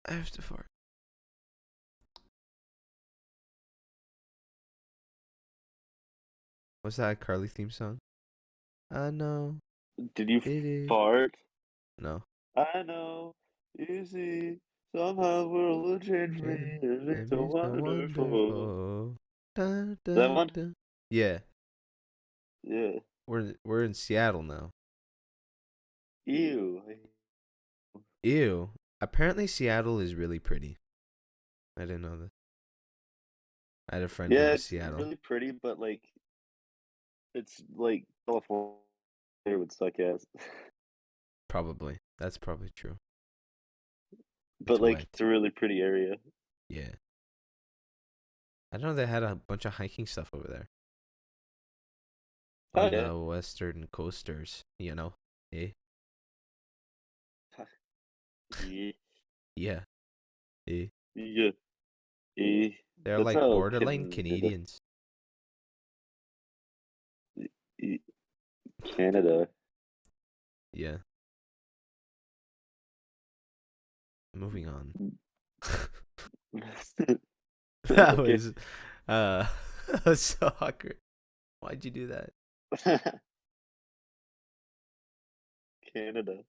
I have to fart. What's that Carly theme song? I know Did you it is. fart? No. I know. You see, somehow the world will change me. It's It so be so wonderful. wonderful. Dun, That dun, one? dun. Yeah, Yeah. we're in Seattle now. Ew. Ew. Apparently Seattle is really pretty. I didn't know this. I had a friend move Yeah, to it's Seattle. really pretty, but like, it's like California would suck ass. Probably. That's probably true. It's But like, wet. it's a really pretty area. Yeah. I know they had a bunch of hiking stuff over there Oh on yeah. the western coasters, you know. Eh? Yeah. Yeah. Eh? Yeah. Eh. They're That's like how borderline Canadians. Eh, Canada. Yeah. Moving on. That Okay. was uh that was so awkward. Why'd you do that? Canada.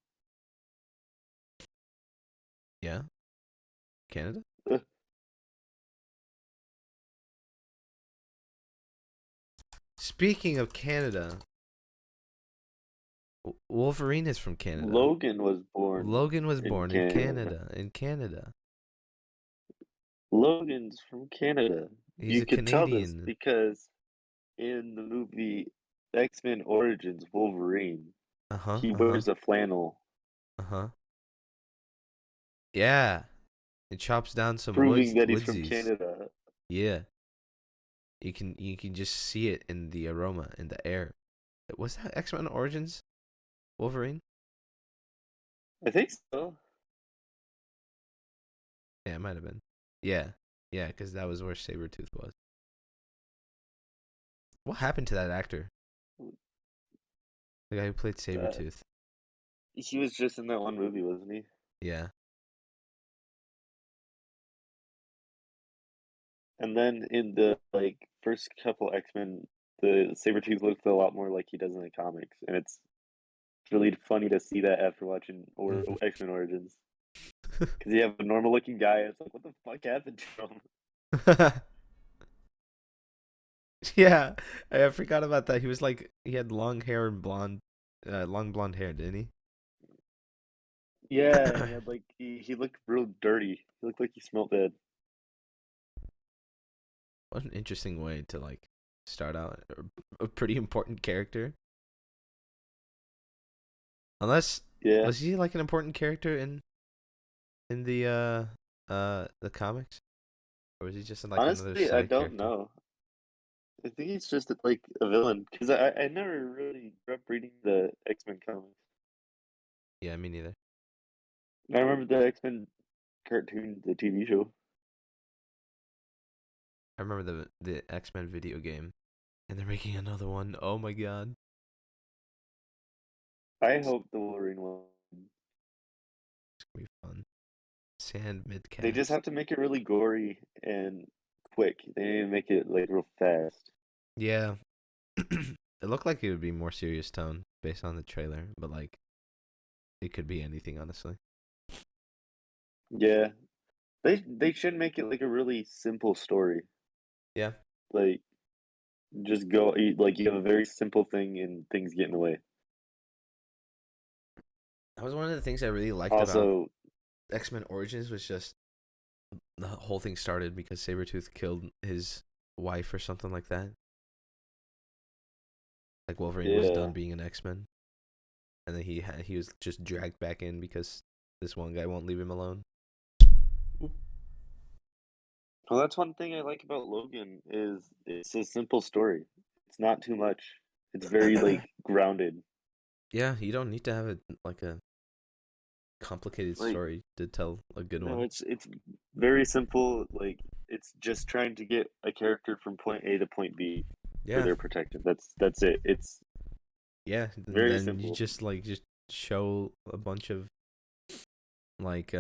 Yeah? Canada? Speaking of Canada, Wolverine is from Canada. Logan was born Logan was in born in Canada. Canada. In Canada. Logan's from Canada. He's You a could tell this Canadian. because in the movie X-Men Origins Wolverine, Uh-huh. he Uh-huh. wears a flannel, Uh-huh. Yeah. It chops down some proving that he's from woodsies. Canada. Yeah. You can just see it in the aroma, in the air. Was that X-Men Origins Wolverine? I think so. Yeah, it might have been. Yeah. Yeah, because that was where Sabretooth was. What happened to that actor? The guy who played Uh, Sabretooth. he was just in that one movie, wasn't he? Yeah. And then in the like first couple X-Men, the Sabretooth looks a lot more like he does in the comics, and it's really funny to see that after watching or Mhm. X-Men Origins. Because you have a normal looking guy, and it's like, what the fuck happened to him? Yeah, I forgot about that. He was like he had long hair and long blonde hair, didn't he? Yeah, and he had like he looked real dirty. He looked like he smelled bad. What an interesting way to like start out a pretty important character. Unless Yeah, was he like an important character in the comics, or was he just like another honestly, I side don't character? know. I think he's just like a villain because I never really grew up reading the X-Men comics. Yeah, me neither. I remember the X-Men cartoon, the TV show. I remember the X-Men video game, and they're making another one. Oh my god, I hope the Wolverine one. it's gonna be fun. Sand They just midcast. have to make it really gory and quick. They need to make it like real fast. Yeah, it looked like it would be more serious tone based on the trailer, but like it could be anything, honestly. Yeah, they should make it like a really simple story. Yeah, Like just go like you have a very simple thing and things get in the way. that was one of the things I really liked about Also, X-Men Origins was just the whole thing started because Sabretooth killed his wife or something like that. Like Wolverine was yeah. done being an X-Men, and then he was just dragged back in because this one guy won't leave him alone. Oop. Well, that's one thing I like about Logan is it's a simple story. It's not too much. It's very like grounded. Yeah, you don't need to have like a complicated Like story to tell a good no, one. it's very simple. Like it's just trying to get a character from point A to point B for Yeah, their protection. That's it. It's yeah, and very then you simple. just show a bunch of like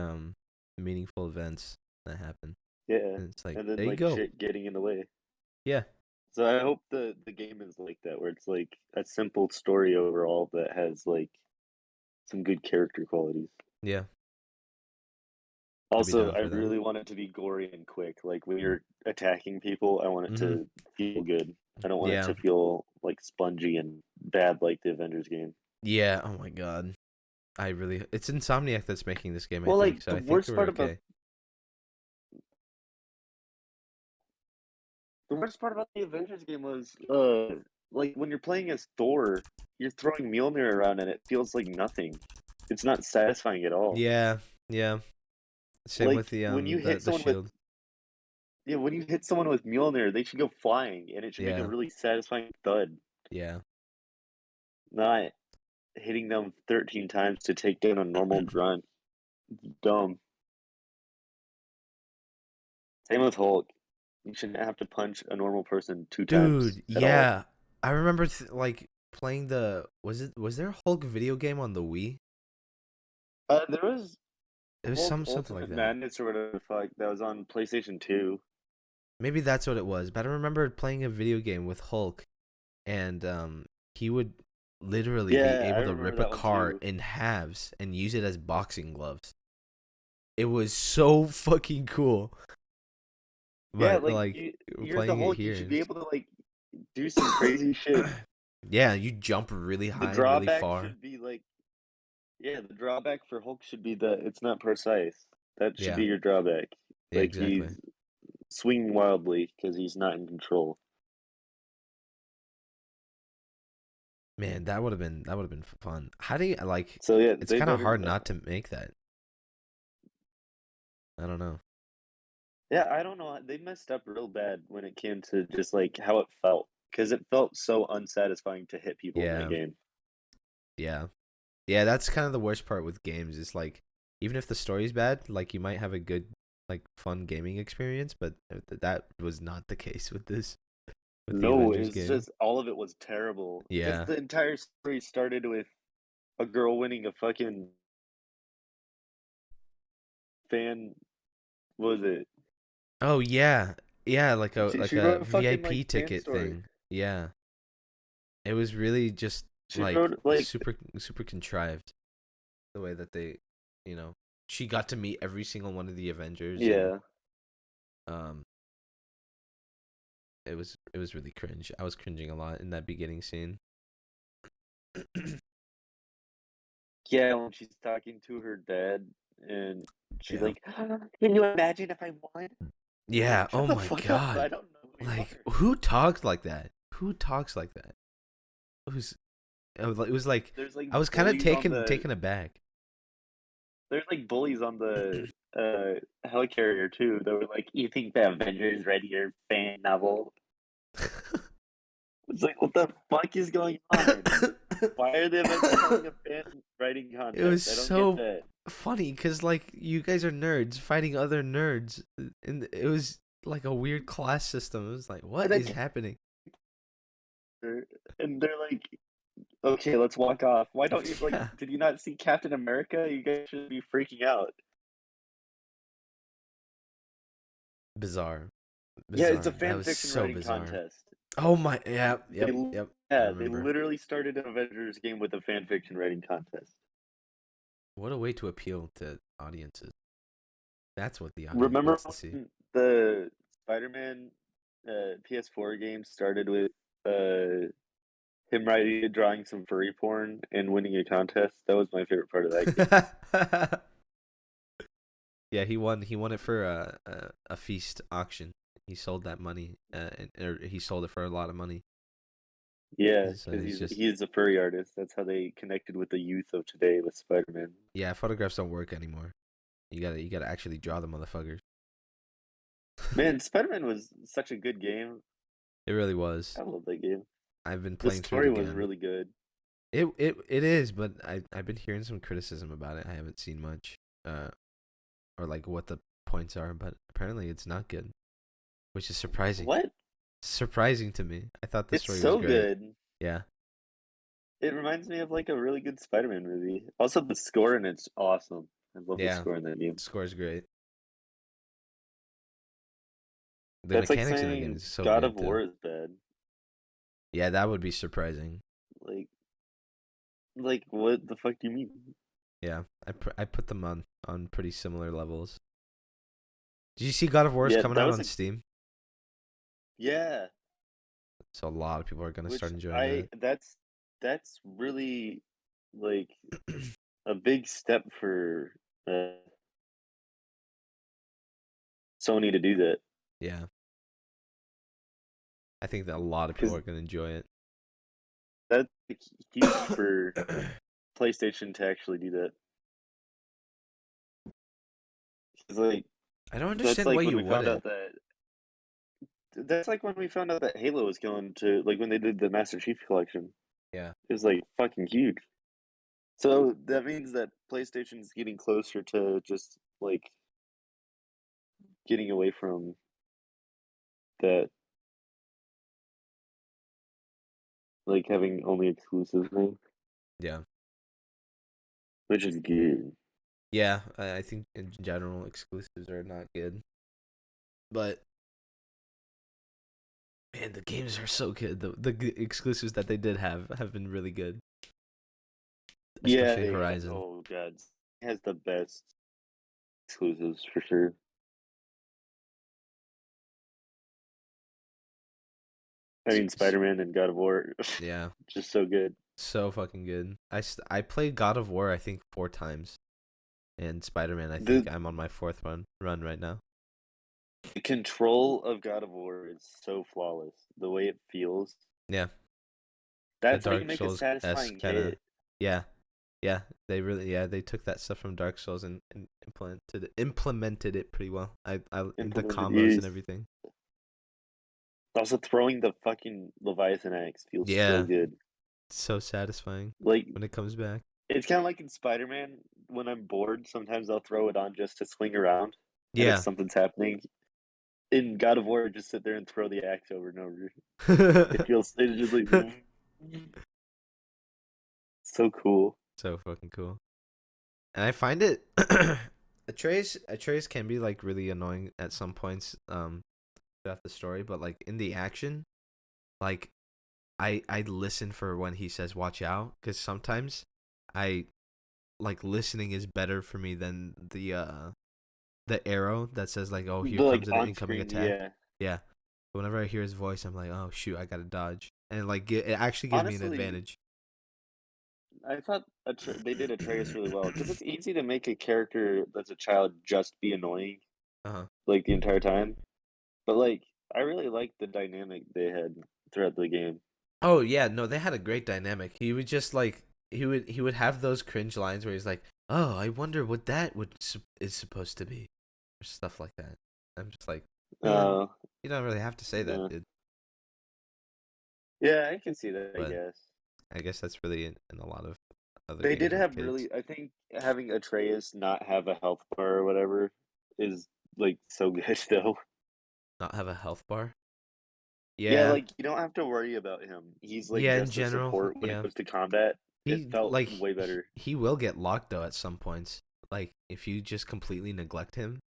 meaningful events that happen. Yeah, And it's like, and then there you like go. shit getting in the way. Yeah. So I hope the game is like that, where it's like a simple story overall that has like some good character qualities. Yeah. I'd be Also, down I for that. really want it to be gory and quick. Like when you're attacking people, I want it Hmm. to feel good. I don't want it Yeah. to feel like spongy and bad like the Avengers game. Yeah. Oh my god. It's Insomniac that's making this game, I Well, think. like So the I think worst we're part about okay. the worst part about the Avengers game was like when you're playing as Thor, you're throwing Mjolnir around and it feels like nothing. It's not satisfying at all. Yeah. Yeah. Same with Like when you hit the someone with shield. yeah, when you hit someone with Mjolnir, they should go flying and it should make a Yeah. really satisfying thud. Yeah. Not hitting them 13 times to take down a normal grunt. Dumb. Same with Hulk. You shouldn't have to punch a normal person 2 times Dude, at all. yeah. I remember like playing was there a Hulk video game on the Wii? There was It was Hulk something like Ultimate that. Madness or whatever the fuck that was on PlayStation 2. Maybe that's what it was. But I remember playing a video game with Hulk, and he would literally be Yeah, I able to remember rip a that one car too. in halves and use it as boxing gloves. It was so fucking cool. Yeah, But like like you're the playing it Hulk, you here should be is able to like do some crazy shit. yeah, you jump really The high and really drawback far. should be like yeah, the drawback for Hulk should be that it's not precise. That should Yeah. be your drawback. Yeah, Like exactly. he's swinging wildly because he's not in control. Man, that would have been fun. How do you like? So yeah, It's they kind of better. hard not to make that. I don't know. Yeah, I don't know. They messed up real bad when it came to just like how it felt because it felt so unsatisfying to hit people in that Yeah, game. yeah, yeah. That's kind of the worst part with games. Is like even if the story's bad, like you might have a good, like fun gaming experience, but that was not the case with this with the No, Avengers it's game. just all of it was terrible because Yeah. the entire story started with a girl winning a fucking fan. What was it? Oh yeah, yeah. Like She a wrote a fucking like VIP fan ticket story. thing. Yeah. It was really just She like wrote like super contrived the way that they, you know, she got to meet every single one of the Avengers and yeah, um it was really cringe. I was cringing a lot in that beginning scene. yeah. When she's talking to her dad and she's Yeah. like, "Can you imagine if I won?" I'm Yeah, like, "Shut oh the my fuck up! I god. don't know who you Like are." who talks like that? Who talks like that? It was it was like There's like I was kind of bullies on the taken aback. there's like bullies on the helicarrier too. They were like, "You think the Avengers read your fan novel?" It's like, what the fuck is going on? Why are the Avengers having a fan writing It was contest? I don't get so that. funny because like you guys are nerds fighting other nerds, and it was like a weird class system. It was like, And what then is happening? and they're like, okay, let's walk off. Why don't you like? Yeah, Did you not see Captain America? You guys should be freaking out. bizarre, Yeah, it's a bizarre. That fan was fiction so writing bizarre. contest. Oh my, yeah, They yep. I yeah, they remember. literally started an Avengers game with a fan fiction writing contest. What a way to appeal to audiences. That's what the audience Remember wants to see. when the Spider-Man PS4 game started with him writing, drawing some furry porn and winning a contest? That was my favorite part of that game. Yeah, he won. He won it for a feast auction. He sold that money, or he sold it for a lot of money. Yeah, So because he's just he's a furry artist. That's how they connected with the youth of today with Spider-Man. yeah. Photographs don't work anymore. You gotta actually draw the motherfuckers. Man, Spider-Man was such a good game. It really was. I love that game. I've been The playing through it story was again. really good. It is, but I've been hearing some criticism about it. I haven't seen much, or like what the points are, but apparently it's not good, which is surprising. What? Surprising to me. I thought the It's story was so great. good. Yeah. It reminds me of like a really good Spider-Man movie. Also, the score in it's awesome. I love the Yeah, score in that game. score's great. The That's like mechanics in the game saying is so God of good too. War is bad. Yeah, that would be surprising. Like, what the fuck do you mean? Yeah, I put them on pretty similar levels. Did you see God of War is Yeah, coming that out was on a Steam? yeah. So a lot of people are gonna Which start enjoying that. that's really like a big step for uh, Sony to do that Yeah, I think that a lot of people because are gonna enjoy it. that's like, huge for PlayStation to actually do that. 'Cause, like I don't that's understand why like when you we found wouldn't. out that that's like when we found out that Halo was going to like when they did the Master Chief Collection. Yeah, It was like fucking huge. So that means that PlayStation's getting closer to just like getting away from that, like having only exclusives now, yeah, which is good. yeah. I think in general exclusives are not good, but man, the games are so good. The exclusives that they did have been really good, Yeah, especially they had. Horizon. Oh god, it has the best exclusives for sure. I mean, Spider-Man and God of War, Yeah, just so good. so fucking good. I played God of War I think 4 times, and Spider Man I think The I'm on my fourth run right now. the control of God of War is so flawless. The way it feels. Yeah, the That's how you Dark make a Souls esque satisfying kind of. hit. Yeah, yeah. They took that stuff from Dark Souls and implemented it pretty well. I the Implemented combos and is everything. also throwing the fucking Leviathan axe feels so Yeah, good. so satisfying Like when it comes back. it's kind of like in Spider-Man. When I'm bored, sometimes I'll throw it on just to swing around, and if Yeah. something's happening, in God of War, I just sit there and throw the axe over and over. It's just like so cool. So fucking cool. And I find it Atreus can be like really annoying at some points throughout the story, but like in the action, like I listen for when he says watch out cuz sometimes I like listening is better for me than the arrow that says like oh here But like comes an on incoming screen, attack. yeah. Yeah. So whenever I hear his voice, I'm like, "Oh shoot, I got to dodge." And like it actually gives me an Honestly, advantage. I thought they did Atreus really well because it's easy to make a character that's a child just be annoying Uh-huh. like the entire time. But like, I really liked the dynamic they had throughout the game. Oh yeah, no, they had a great dynamic. He would just like he would have those cringe lines where he's like, "Oh, I wonder what that is supposed to be," or stuff like that. I'm just like, man, Uh, you don't really have to say that, uh, dude. yeah, I can see that. I But guess I guess that's really in a lot of other they did games with have kids. really. I think having Atreus not have a health bar or whatever is like so good still. Not have a health bar. Yeah, Yeah, like you don't have to worry about him. He's like yeah. In just a general, support when it yeah. comes to combat. It He felt like way better. he will get locked though at some points. Like if you just completely neglect him,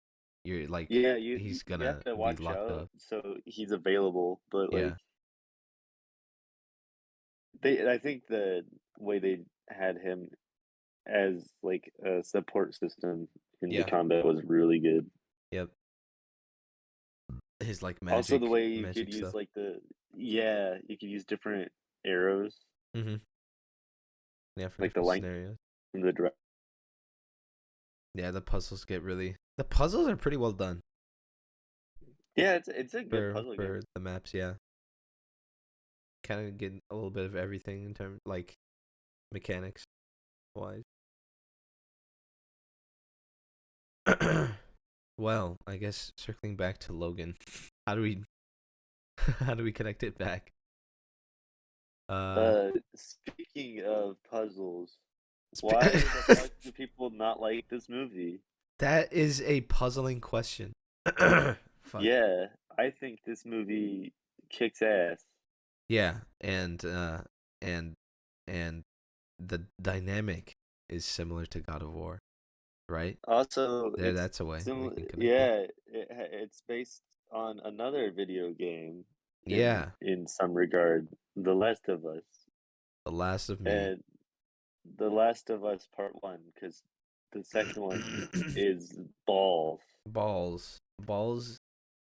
you're like Yeah, he's you have gonna to be watch locked out up. so he's available. But like Yeah, I think the way they had him as like a support system in the yeah, combat was really good. yep. His like Also, the way you could magic use stuff. like yeah, you could use different arrows, Mm-hmm. Yeah, for like the different length scenarios. and the direct. Yeah, the puzzles are pretty well done Yeah, it's a good puzzle game. for the maps. Yeah, kind of get a little bit of everything in terms like mechanics wise. Well, I guess circling back to Logan, how do we how do we connect it back? Uh, Speaking of puzzles, sp- why the fuck do people not like this movie? that is a puzzling question. Fuck. Yeah, I think this movie kicks ass. Yeah, and and the dynamic is similar to God of War right? Also, There, that's a way we can connect it. yeah, it's based on another video game Yeah, in some regard, The Last of Us, The Last of Me. and The Last of Us Part One, because the second one is balls. balls, balls,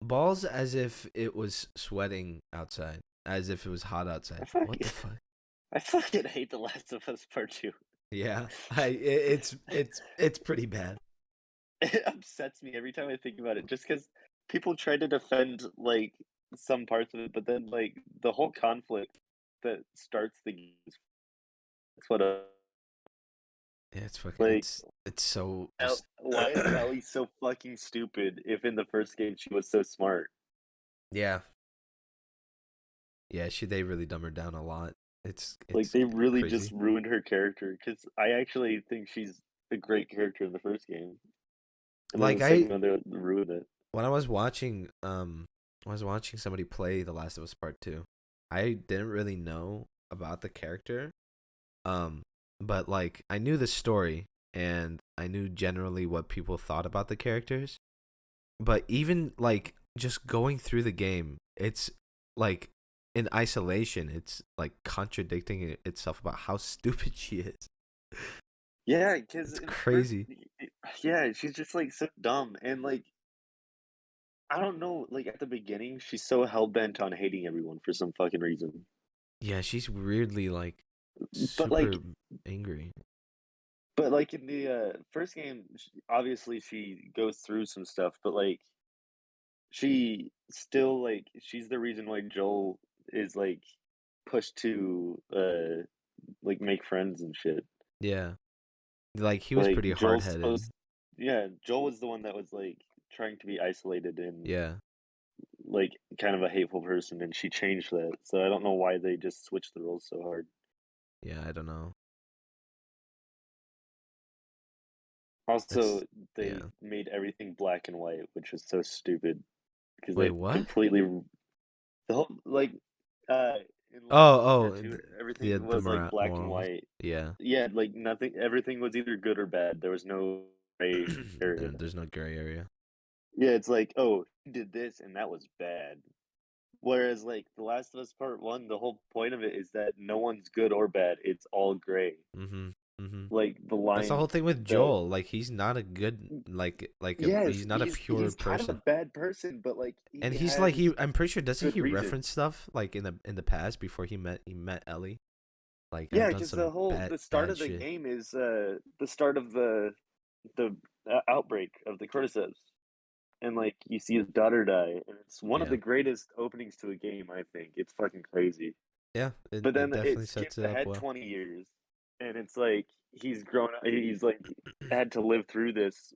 balls, as if it was sweating outside, as if it was hot I outside. What fucking, the fuck? I fucking hate The Last of Us Part Two. Yeah, it's pretty bad. It upsets me every time I think about it, just because people try to defend like some parts of it, but then like the whole conflict that starts the game is what Yeah, it's fucking. like It's so just. Why is Ellie so fucking stupid if in the first game she was so smart? Yeah, yeah. They really dumb her down a lot. Like It's they really just crazy. ruined her character because I actually think she's a great character in the first game, and then Like the second I one they ruined it. when I was watching somebody play The Last of Us Part 2. I didn't really know about the character. Um but like I knew the story and I knew generally what people thought about the characters. But even like just going through the game, it's like in isolation, it's like contradicting itself about how stupid she is. Yeah, because It's in the first, crazy. yeah, she's just like so dumb and like I don't know, like at the beginning she's so hell bent on hating everyone for some fucking reason. Yeah, she's weirdly like But like super angry. But like in the first game, obviously she goes through some stuff, but like she still like she's the reason why Joel is like pushed to like make friends and shit. Yeah. Like he was Like pretty hard Joel's headed. supposed, yeah, Joel was the one that was like trying to be isolated and Yeah. like kind of a hateful person, and she changed that. So I don't know why they just switched the roles so hard. Yeah, I don't know. Also, It's they yeah. made everything black and white, which is so stupid because Wait, they what? completely the whole like uh in Last of Us Oh, Part Two, the everything was like black and morals. white. Yeah. Yeah, like nothing. Everything was either good or bad. There was no gray area. There's no gray area. Yeah, it's like, oh, he did this and that was bad. Whereas like The Last of Us Part One, the whole point of it is that no one's good or bad. It's all gray. Mhm. Mhm. Like the That's the whole line thing with that Joel. Like he's not a good yes, he's not a pure he's kind of a person. bad person, but like And he he's like has I'm pretty sure doesn't good he reasons. reference stuff like in the past before he met Ellie? Like Yeah, I've done because some the start bad of the shit. game is the start of the outbreak of the cordyceps, and like you see his daughter die, and it's one of Yeah. the greatest openings to a game. I think it's fucking crazy. Yeah, But it then it definitely sets skipped it up ahead well. 20 years, and it's like he's grown up. He's like had to live through this,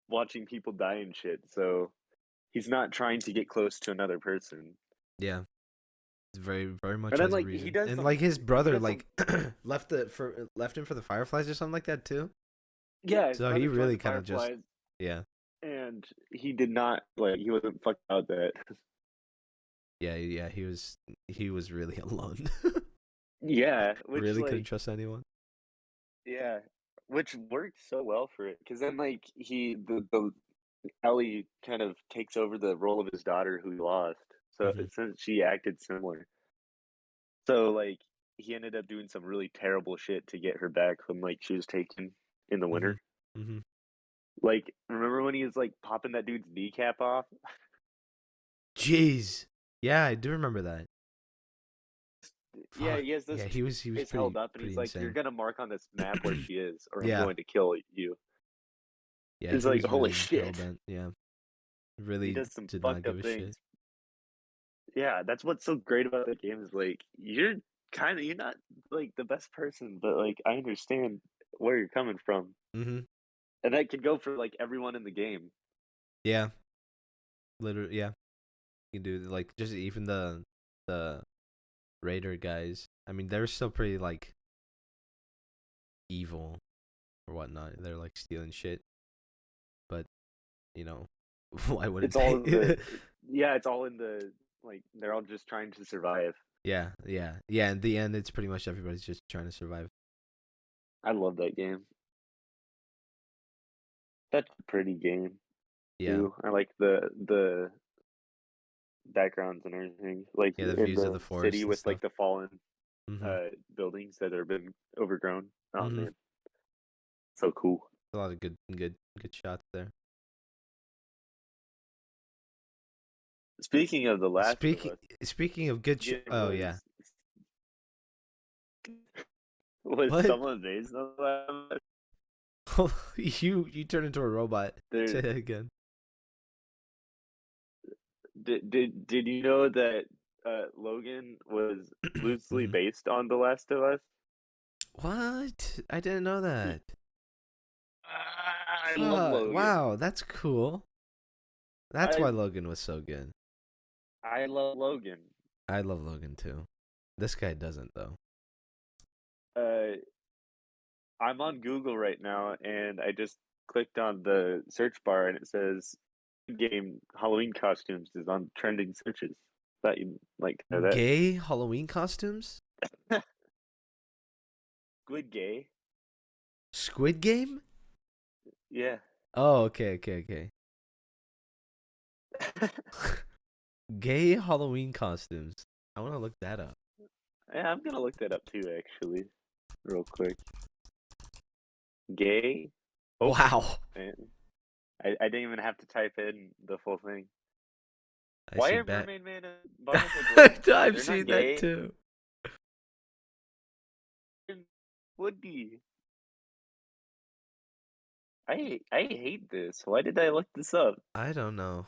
watching people die and shit. So he's not trying to get close to another person. Yeah. Very much And then has a like he reason. does And some like his he brother does some like left him for the Fireflies or something like that too. yeah, his So he brother joined really the kind of just Fireflies, yeah. and he did not like he wasn't fucked out that. Yeah, he was really alone. Yeah, which Really couldn't like trust anyone. yeah, which worked so well for it because then like the Ellie kind of takes over the role of his daughter who he lost. So Mhm. since she acted similar, so like he ended up doing some really terrible shit to get her back when like she was taken in the Mhm. winter. Mhm. Like remember when he was like popping that dude's kneecap off? Jeez. Yeah, I do remember that. Yeah, Fuck. he has Yeah, this he was face held pretty up, and he's like, "You're insane. gonna mark on this map where she is, or I'm Yeah. going to kill you." Yeah, It's he like, was holy really hell shit, bent. Yeah. he Really does some did not fucked give up a shit. things. Yeah, that's what's so great about the game is like you're not like the best person, but like I understand where you're coming from, Mhm. and that could go for like everyone in the game. Yeah. Literally, yeah. You can do like just even the Raider guys. I mean, they're still pretty like evil or whatnot. They're like stealing shit, but you know, why wouldn't It's all in they? it's all in the like they're all just trying to survive. Yeah. In the end, it's pretty much everybody's just trying to survive. I love that game. Such a pretty game Yeah. too. I like the backgrounds and everything, like Yeah, the in views of the the city forest and with stuff. like the fallen Mm-hmm. buildings that have been overgrown. Oh Mm-hmm. man, so cool. A lot of good shots there. Speaking of The Last of Speaking Us, speaking of good it oh yeah. was What? someone based on The Last of Us? You turn into a robot. There, Say that again. did you know that Logan was loosely Hmm. based on The Last of Us? What? I didn't know He, that. I love Fuck. Logan. Wow, that's cool. That's I why Logan was so good. I love Logan. I love Logan too. This guy doesn't though. Uh, I'm on Google right now, and I just clicked on the search bar, and it says game Halloween costumes is on trending searches. Thought you'd like to know Gay Halloween costumes? that. Squid gay? Squid Game? Yeah. Oh, okay. Gay Halloween costumes. I want to look that up. Yeah, I'm gonna look that up too, actually, real quick. Gay? Oh, Wow. man. I didn't even have to type in the full thing. I Why see are bat. Mermaid Man and Butterfly boys? I've They're not seen that gay. too. Would be. I hate this. Why did I look this up? I don't know.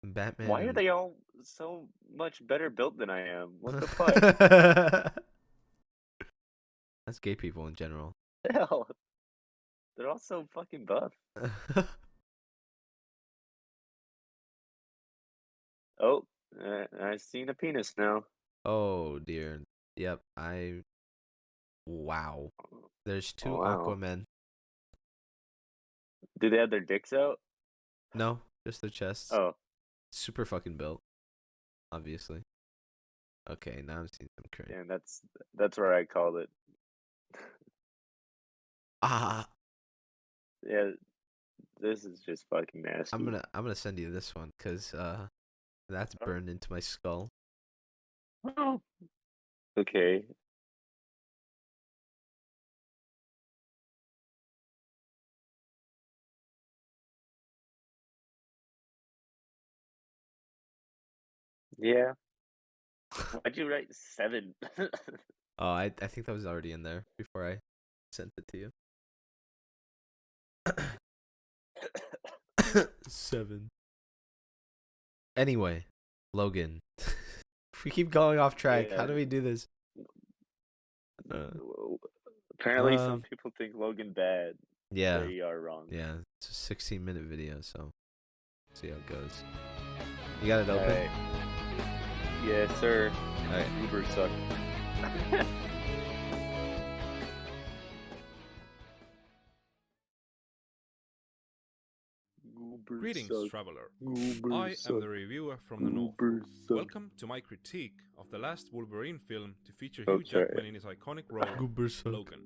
Batman Why are and they all so much better built than I am? What the fuck? that's gay people in general. Hell, they're all so fucking buff. Oh, I've seen a penis now. Oh dear. Yep. I wow. There's Oh two wow. Aquamen. Do they have their dicks out? No, just their chests. Oh, Super fucking built, obviously. Okay, now I'm seeing some cringe. and that's where I called it. Ah, Yeah, this is just fucking I'm nasty. gonna I'm gonna send you this one because that's Oh, burned into my skull. oh, okay. Yeah. Why'd you write 7? Oh, I think that was already in there before I sent it to you. 7. Anyway, Logan. We keep going off track. How Yeah. do we do this? Uh, Apparently, some um, people think Logan bad. yeah, They are wrong. yeah. It's a 16-minute video, so see how it goes. You got it open? Alright. Yes, sir. All right. Uber suck. Uber Greetings, suck. traveler. Uber I am suck. the reviewer from the north. Uber suck. Welcome to my critique of the last Wolverine film to feature Oh, Hugh sorry. Jackman in his iconic role, Goober suck. Logan.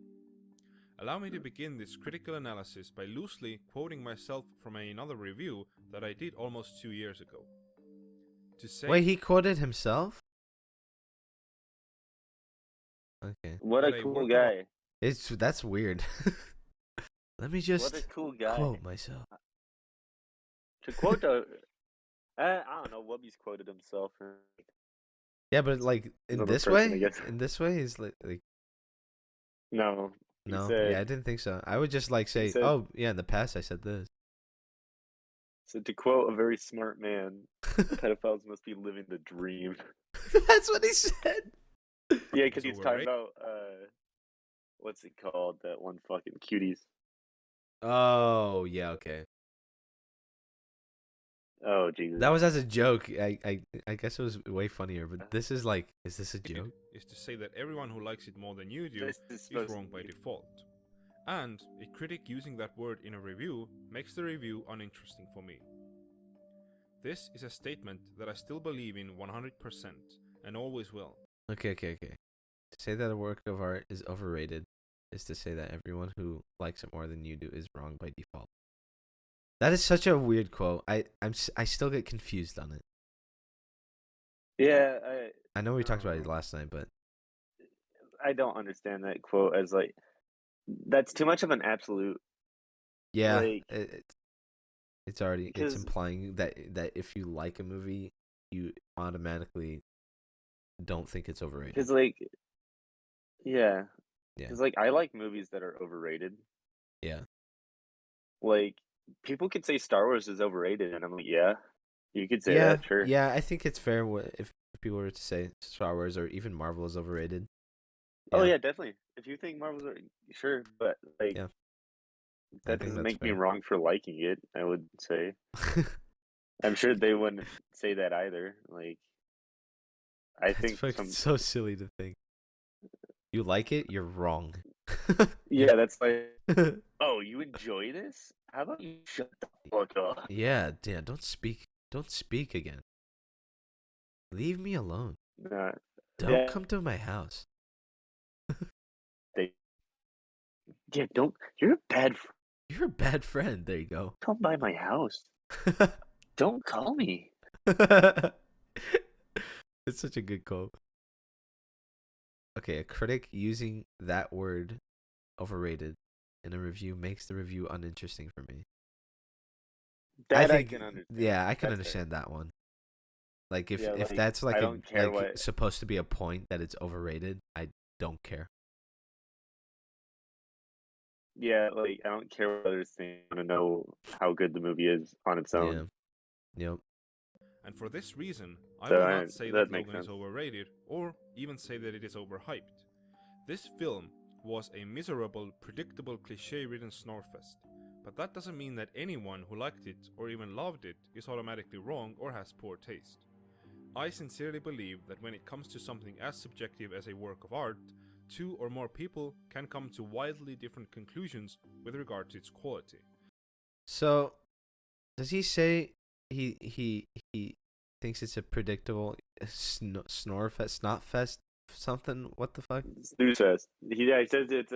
Allow me to begin this critical analysis by loosely quoting myself from another review that I did almost 2 years ago. To say Wait, he quoted himself? Okay. What that a a cool work of guy. That's weird. Let me What a just cool guy. quote myself. To quote a, I don't know, Wubby's quoted himself. Yeah, but like in Another this person, I way, guess. in this way, he's like No, he no, said, yeah, I didn't think so. I would just like he say, said, oh yeah, in the past I said this. said to quote a very smart man, pedophiles must be living the dream. That's what he said. Yeah, because So he's we're talking right. about what's it called? That one fucking cuties. Oh yeah, okay. Oh Jesus. That was as a joke. I guess it was way funnier, but this is like, is this a joke? Is to say that everyone who likes it more than you do This is is supposed wrong to by be. default. And a critic using that word in a review makes the review uninteresting for me. This is a statement that I still believe in 100% and always will. Okay. To say that a work of art is overrated is to say that everyone who likes it more than you do is wrong by default. That is such a weird quote. I still get confused on it. Yeah, I know we I talked don't about it know. last night, but I don't understand that quote as like that's too much of an absolute. yeah, Like, it's because implying that if you like a movie, you automatically don't think it's overrated. like yeah, Yeah, because like I like movies that are overrated. yeah, Like people could say Star Wars is overrated, and I'm like, yeah, you could say yeah, that, sure. yeah. I think it's fair if people were to say Star Wars or even Marvel is overrated. Oh Yeah, yeah, definitely. If you think Marvel's sure, but like yeah. I that think doesn't that's make me fair. wrong for liking it. I would say. I'm sure they wouldn't say that either. Like I That's think fucking some. so silly to think. You like it, you're wrong. Yeah, that's like. Oh, you enjoy this? How about you shut the fuck up? Yeah, Dan, don't speak. Don't speak again. Leave me alone. Nah, Don't yeah, come to my house. they. Yeah, don't. You're a bad. You're a bad friend. There you go. Come by my house. Don't call me. It's such a good quote. Okay, a critic using that word overrated in a review makes the review uninteresting for me. I That I think can understand. yeah, I can That's fair. understand that one. Like Yeah, if like that's I like don't care like what. supposed to be a point that it's overrated, I don't care. Yeah, like I don't care what others think. I want to know how good the movie is on its Yeah. own. Yep. And for this reason, I So will not say that that makes Logan is sense. overrated or even say that it is overhyped. This film was a miserable, predictable, cliche ridden snorefest, but that doesn't mean that anyone who liked it or even loved it is automatically wrong or has poor taste. I sincerely believe that when it comes to something as subjective as a work of art, two or more people can come to wildly different conclusions with regard to its quality. So does he say he thinks it's a predictable snore fest, snot fest, something? What the fuck? Snooze fest. He says it's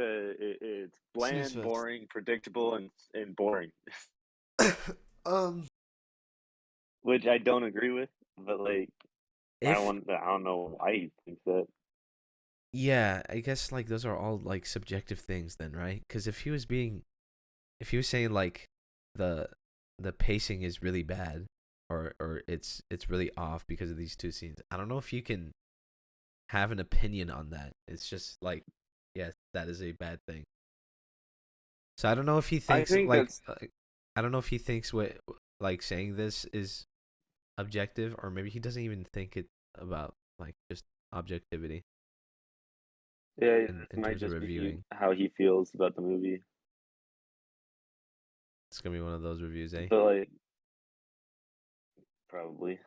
Snooze bland, fest. boring, predictable, and boring, um, which I don't agree with. But like, if I don't know why he thinks that. yeah, I guess like those are all like subjective things then, right? Because if he was saying like the the pacing is really bad or it's really off because of these two scenes, I don't know if you can have an opinion on that. It's just like, yes, that is a bad thing. So I don't know if he I thinks think that's I don't know if he thinks what like saying this is objective, or maybe he doesn't even think it about like just objectivity yeah. in This might terms of just be reviewing. how he feels about the movie. It's gonna be one of those reviews, eh? But like, probably.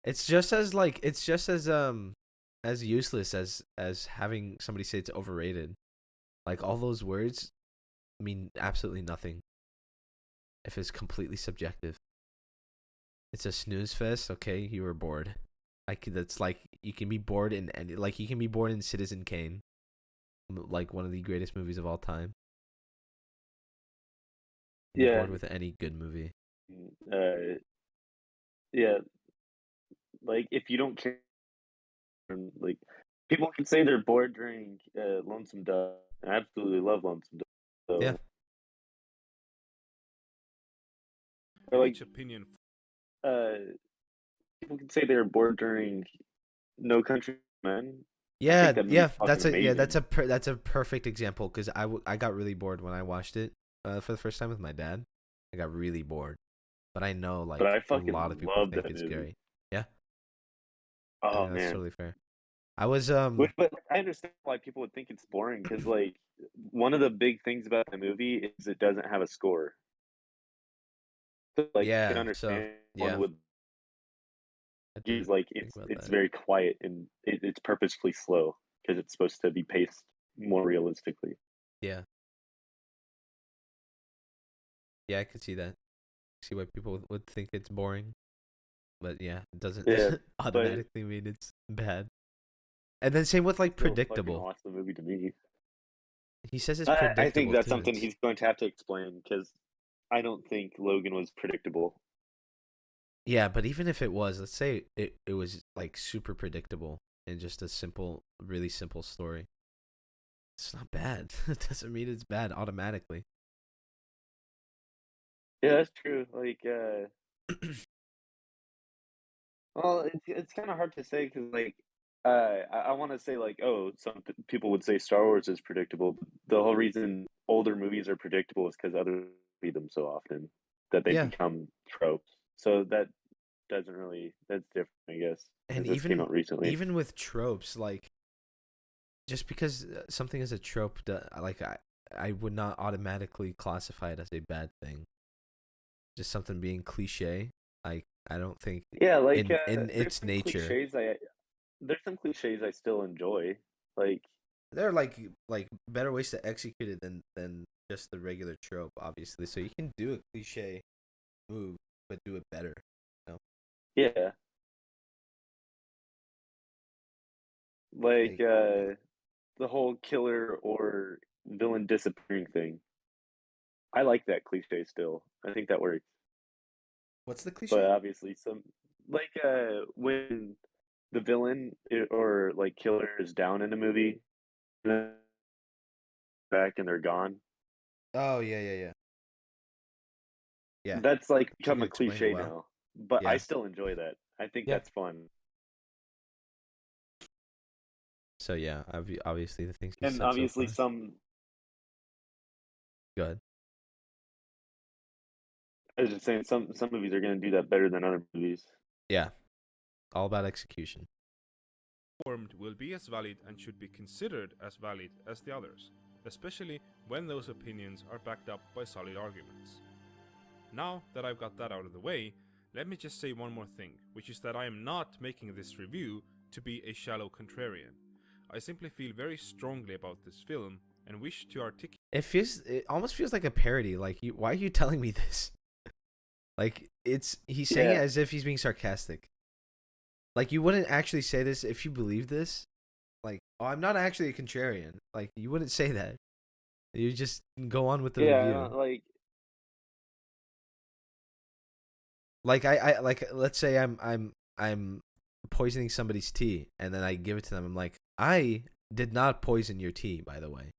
It's just as useless as having somebody say it's overrated. Like all those words mean absolutely nothing if it's completely subjective. It's a snooze fest. Okay, you were bored. Like that's like you can be bored in any like you can be bored in Citizen Kane, like one of the greatest movies of all time. You can be Yeah. bored with any good movie. Uh. Yeah. Like if you don't care, like people can say they're bored during Lonesome Dove. I absolutely love Lonesome Dove. Yeah, So, or And like each opinion uh, people can say they're bored during No Country for Men. I yeah, think that movie's yeah. fucking That's amazing. that's a perfect example because I got really bored when I watched it for the first time with my dad. I got really bored, but I know But like I a lot of fucking people love think that it's movie. scary. Yeah, Oh yeah, that's man. totally fair. I was Which, but I understand why people would think it's boring because, like, one of the big things about the movie is it doesn't have a score. So, like, I can yeah, so understand one yeah, would I use didn't like think about it's that. very quiet and it's purposefully slow because it's supposed to be paced more realistically. Yeah, yeah, I could see that. See why people would think it's boring, but yeah, it doesn't Yeah, but automatically mean it's bad. And then same with like still fucking predictable. watch the movie to me. He says it's I think predictable that's too. something he's going to have to explain because I don't think Logan was predictable. Yeah, but even if it was, let's say it was like super predictable and just a simple, really simple story. It's not bad. It doesn't mean it's bad automatically. Yeah, that's true. Like, well, it's kind of hard to say because like, I want to say like, oh, people would say Star Wars is predictable. But the whole reason older movies are predictable is because others repeat them so often that they Yeah, become tropes. So that's different, I guess, and because this came even out recently. even with tropes, like just because something is a trope, like I would not automatically classify it as a bad thing. Just something being cliche. Like I don't think Yeah, like in there's its some nature, cliches I still enjoy. Like, there are like better ways to execute it than just the regular trope, obviously. So you can do a cliche move, but do it better. You know? yeah, like Like the whole killer or villain disappearing thing. I like that cliche still. I think that works. what's the But cliche? obviously some like when the or like killer is down in a movie and then back and they're gone. Oh yeah. Yeah, That's like you become can a explain it cliche well. now. But I Yeah. still enjoy that. I think Yeah. that's fun. So yeah, obviously the things you And said so obviously far. Good. I was just saying some movies are gonna do that better than other movies. Yeah, all about execution. Formed will be as valid and should be considered as valid as the others, especially when those opinions are backed up by solid arguments. Now that I've got that out of the way, let me just say one more thing, which is that I am not making this review to be a shallow contrarian. I simply feel very strongly about this film and wish to articulate. It almost feels like a parody. Like why are you telling me this? Like he's saying it Yeah. as if he's being sarcastic. Like you wouldn't actually say this if you believe this. Like, oh, I'm not actually a contrarian. Like you wouldn't say that. You just go on with the Yeah, review. like Like I like let's say I'm poisoning somebody's tea and then I give it to them. I'm like, I did not poison your tea, by the way.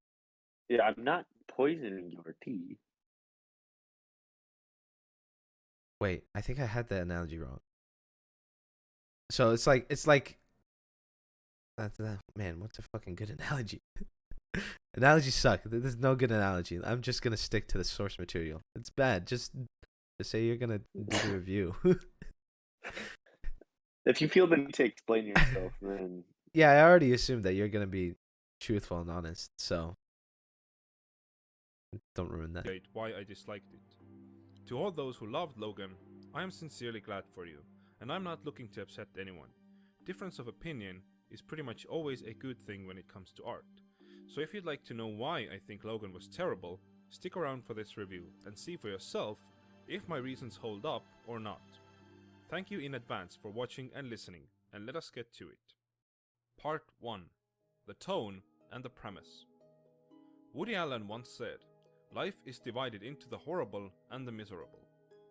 yeah, I'm not poisoning your tea. Wait, I think I had that analogy wrong. So it's like that's man, what's a fucking good analogy? Analogies suck. There's no good analogy. I'm just gonna stick to the source material. It's bad. Just say you're gonna do the review. If you feel the need to explain yourself, then Yeah, I already assumed that you're gonna be truthful and honest. So don't ruin that. Why I disliked it. To all those who loved Logan, I am sincerely glad for you, and I'm not looking to upset anyone. Difference of opinion is pretty much always a good thing when it comes to art. So if you'd like to know why I think Logan was terrible, stick around for this review and see for yourself if my reasons hold up or not. Thank you in advance for watching and listening, and let us get to it. Part 1. The Tone and the Premise. Woody Allen once said, "Life is divided into the horrible and the miserable."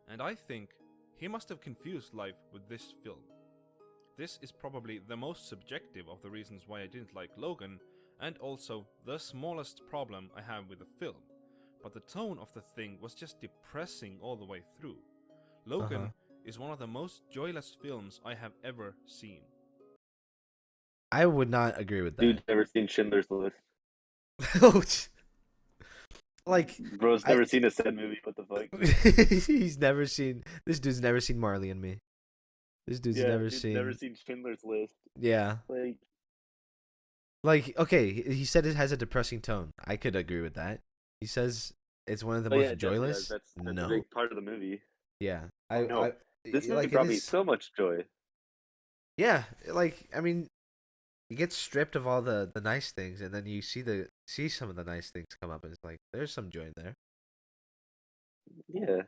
And I think he must have confused life with this film. This is probably the most subjective of the reasons why I didn't like Logan, and also the smallest problem I have with the film. But the tone of the thing was just depressing all the way through. Logan is one of the most joyless films I have ever seen. I would not agree with that. dude's never seen Schindler's List. Like Bro's I never seen a sad movie. What the fuck? he's never seen this dude's never seen Marley and Me. This dude's Yeah, never dude's never seen seen Schindler's List. yeah. Like, Like okay, he said it has a depressing tone. I could agree with that. He says it's one of the oh yeah, most it definitely does. joyless. That's a No. big part of the movie. Yeah. Oh no, I this movie like it brought me is so much joy. yeah, like I mean you get stripped of all the nice things and then you see some of the nice things come up and it's like there's some joy there. Yeah. You know,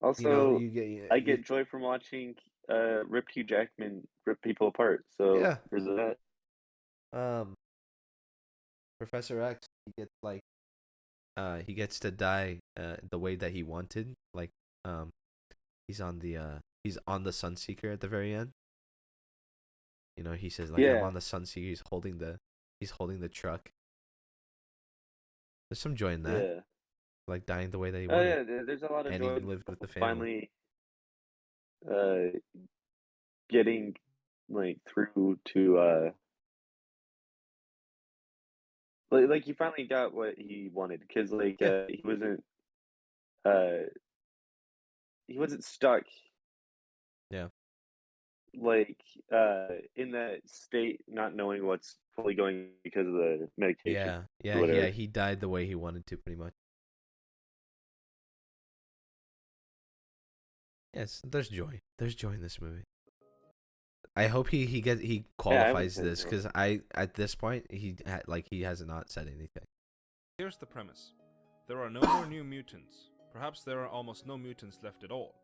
Also, you get I get joy from watching Rip Hugh Jackman rip people apart. So yeah. there's that. Um Professor X, he gets like he gets to die the way that he wanted. Like um he's on the Sunseeker at the very end. You know, he says like I'm Yeah. on the Sunseeker. He's holding the truck. There's some joy in that, Yeah. like dying the way that he Oh wanted, yeah, there's a lot of and he joy lived with the family. finally uh getting like through to like he finally got what he wanted because like Yeah, uh he wasn't stuck yeah, like in that state not knowing what's fully going because of the medication or yeah. whatever. He died the way he wanted to, pretty much. Yes, there's joy. There's joy in this movie. I hope he Yeah, I would qualifies say this so. because at this point he has not said anything. Here's the premise. There are no more new mutants. Perhaps there are almost no mutants left at all.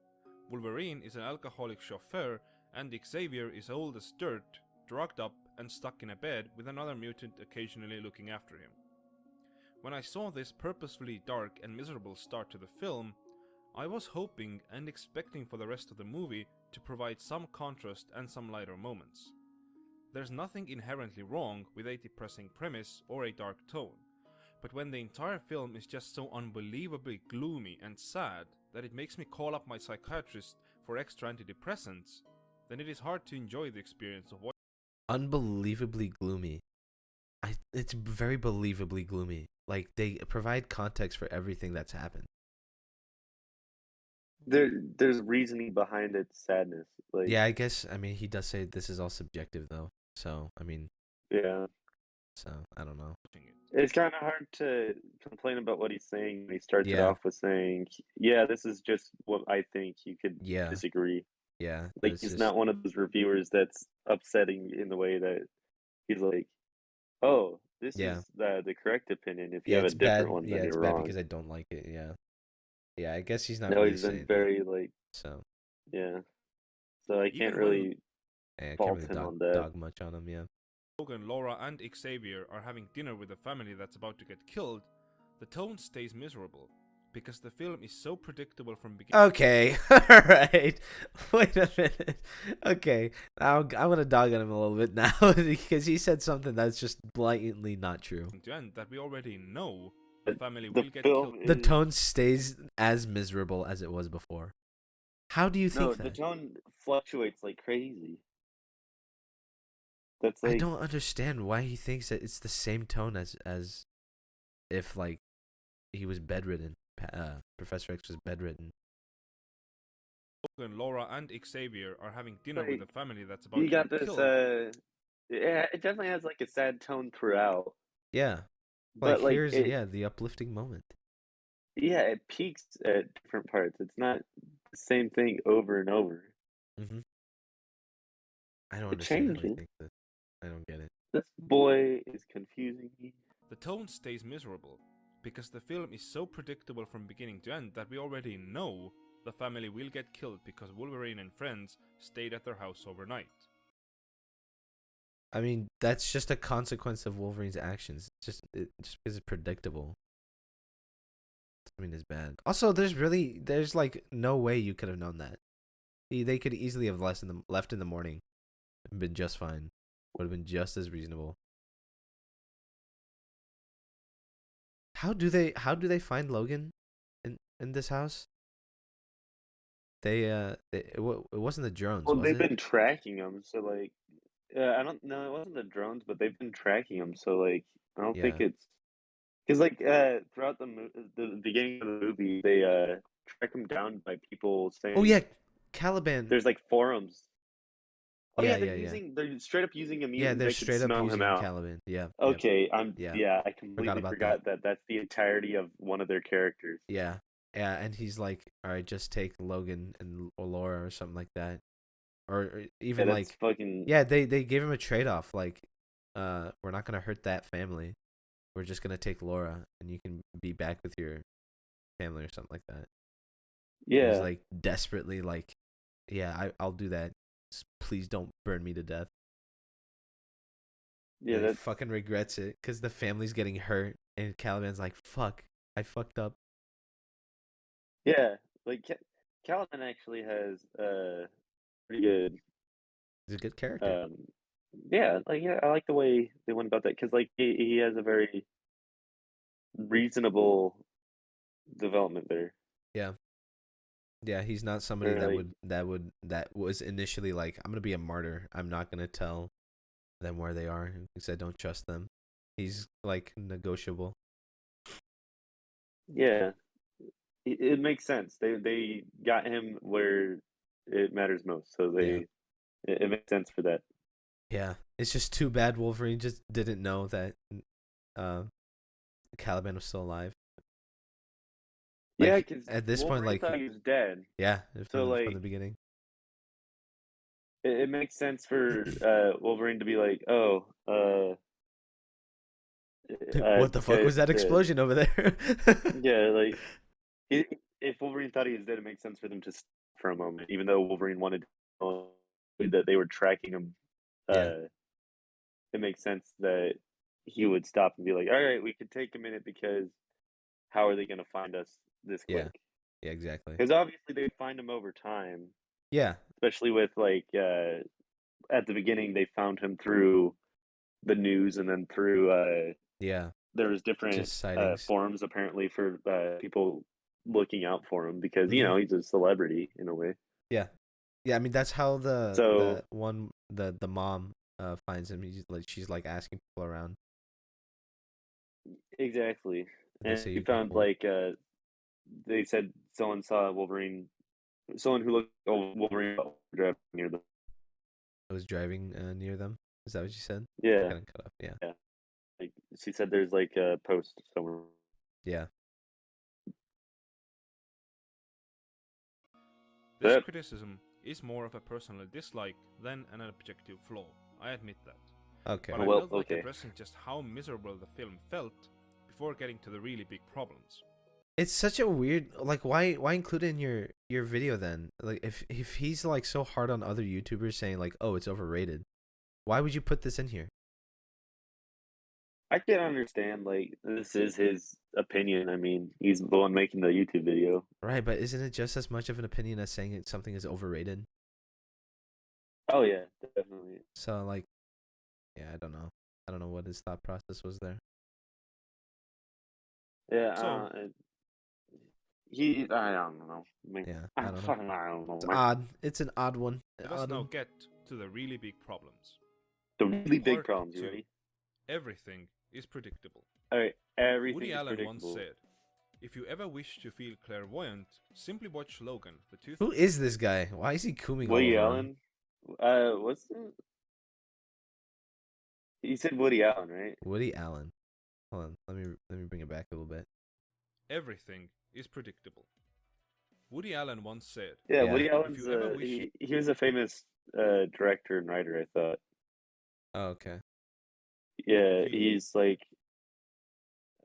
Wolverine is an alcoholic chauffeur, and Xavier is old as dirt, drugged up, and stuck in a bed with another mutant occasionally looking after him. When I saw this purposefully dark and miserable start to the film, I was hoping and expecting for the rest of the movie to provide some contrast and some lighter moments. There's nothing inherently wrong with a depressing premise or a dark tone, but when the entire film is just so unbelievably gloomy and sad that it makes me call up my psychiatrist for extra antidepressants, then it is hard to enjoy the experience of watching. Unbelievably gloomy. It's very believably gloomy. Like they provide context for everything that's happened. There's reasoning behind its sadness. Like, Yeah, I guess. I mean, he does say this is all subjective, though. So I mean, yeah. I don't know. it. It's kind of hard to complain about what he's saying when he starts it Yeah, off with saying, "Yeah, this is just what I think." You could yeah, disagree. yeah. Like That's he's just not one of those reviewers that's upsetting in the way that he's like, "Oh, this yeah, is the correct opinion. If you yeah. have a It's different bad. one, Yeah, then it's you're bad wrong." because I don't like it. Yeah, yeah. I guess he's not No, really he's been saying that. very like, So yeah. So I can't Even when really I can't fault really him on that. dog much on him. Yeah. Logan, Laura, and Xavier are having dinner with a family that's about to get killed, the tone stays miserable, because the film is so predictable from beginning Okay. All right. Wait a minute. Okay. Now I'm gonna dog on him a little bit now because he said something that's just blatantly not true. to end that we already know the family The will get film killed. The is tone stays as miserable as it was before. How do you no, think the that? tone fluctuates like crazy. That's I like don't understand why he thinks that it's the same tone as if like he was bedridden. Professor X was bedridden. Logan, Laura, and Xavier are having dinner with like a family that's about you to got get this killed. yeah, it definitely has like a sad tone throughout. Yeah. Like But like here's it the uplifting moment. yeah, it peaks at different parts. It's not the same thing over and over. Mhm. I don't It understand how he changes. thinks that. I don't get it. This boy is confusing me. The tone stays miserable, because the film is so predictable from beginning to end that we already know the family will get killed because Wolverine and friends stayed at their house overnight. I mean, that's just a consequence of Wolverine's actions. Just because it's predictable. I mean, it's bad. Also, there's like no way you could have known that. They could easily have left in the morning and been just fine. Would have been just as reasonable. How do they find Logan in this house? It wasn't the drones, Well, was they've it? been tracking him, so like I don't know, it wasn't the drones, but they've been tracking him, so like I don't think Yeah. it's because like throughout the beginning of the movie, they track him down by people Oh saying yeah, Caliban. there's like forums. Oh Yeah, yeah, yeah, yeah. they're straight up using a Yeah, mutant they're that can straight up smell him using out. Caliban. Yeah, yep, Okay, yeah. I Forgot completely about that. forgot that that's the entirety of one of their characters. Yeah, yeah, and he's like, all right, just take Logan or Laura or something like that, or Yeah, even that's like, fucking yeah, they gave him a trade off, like, we're not gonna hurt that family, we're just gonna take Laura, and you can be back with your family or something like that. And he's yeah, like desperately like, yeah, I'll do that. Please don't burn me to death. yeah. And he That's fucking regrets it because the family's getting hurt, and Caliban's like, fuck, I fucked up. Yeah, like Caliban actually has pretty good. He's a good character. Um, yeah, I like the way they went about that because like he has a very reasonable development there. Yeah. Yeah, he's not somebody Or like that was initially like, I'm gonna be a martyr. I'm not gonna tell them where they are because I don't trust them. He's like negotiable. yeah, it makes sense. They got him where it matters most, so Yeah. it makes sense for that. Yeah. It's just too bad Wolverine just didn't know that uh Caliban was still alive. Yeah, Like because at this point, Wolverine like thought he was dead, yeah, so from the like beginning. it makes sense for Wolverine to be like, oh, What the fuck was that explosion over there? yeah, like if Wolverine thought he was dead, it makes sense for them to stop for a moment, even though Wolverine wanted to know that they were tracking him. Yeah. It makes sense that he would stop and be like, "All right, we could take a minute because how are they going to find us this Yeah. quick?" Yeah, exactly. Because obviously they find him over time, Yeah. especially with like at the beginning they found him through the news and then through Yeah. there was different Just sightings. forums apparently for people looking out for him because you Mhm. know he's a celebrity in a way. Yeah. Yeah, I mean that's how So the mom finds him. She's like asking people around. exactly, They and say he you found people. like they said someone saw Wolverine, someone who looked like Wolverine driving near them. I was driving near them. Is that what you said? Yeah, Kind of cut off. Yeah. yeah. Like she said, there's like a post somewhere. Yeah. This But criticism is more of a personal dislike than an objective flaw, I admit that. Okay. But I well, felt like okay. addressing just how miserable the film felt before getting to the really big problems. It's such a weird like why include it in your video then? Like if he's like so hard on other YouTubers saying like, "Oh, it's overrated." Why would you put this in here? I can understand like this is his opinion. I mean, he's the one making the YouTube video. Right, but isn't it just as much of an opinion as saying something is overrated? Oh yeah, definitely. So like, yeah, I don't know. I don't know what his thought process was there. Yeah, So, I don't know. I mean, Yeah, I I don't know. fucking I don't know. It's Man. odd. It's an odd one. let us Odd now one. get to the really big problems. The really big Part problems. You 2. ready? Everything is predictable. All right, everything Woody is Allen once predictable. said, "If you ever wish to feel clairvoyant, simply watch Logan, the Who is this guy? Why is he cooming all Woody over him? Allen. What's the? You said Woody Allen, right? Woody Allen. Hold on. Let me bring it back a little bit. Everything is predictable." Woody Allen once said, Yeah, Yeah. Woody "If Allen's you ever wish..." he was a famous director and writer. I thought. Oh, okay. Yeah, Feel he's like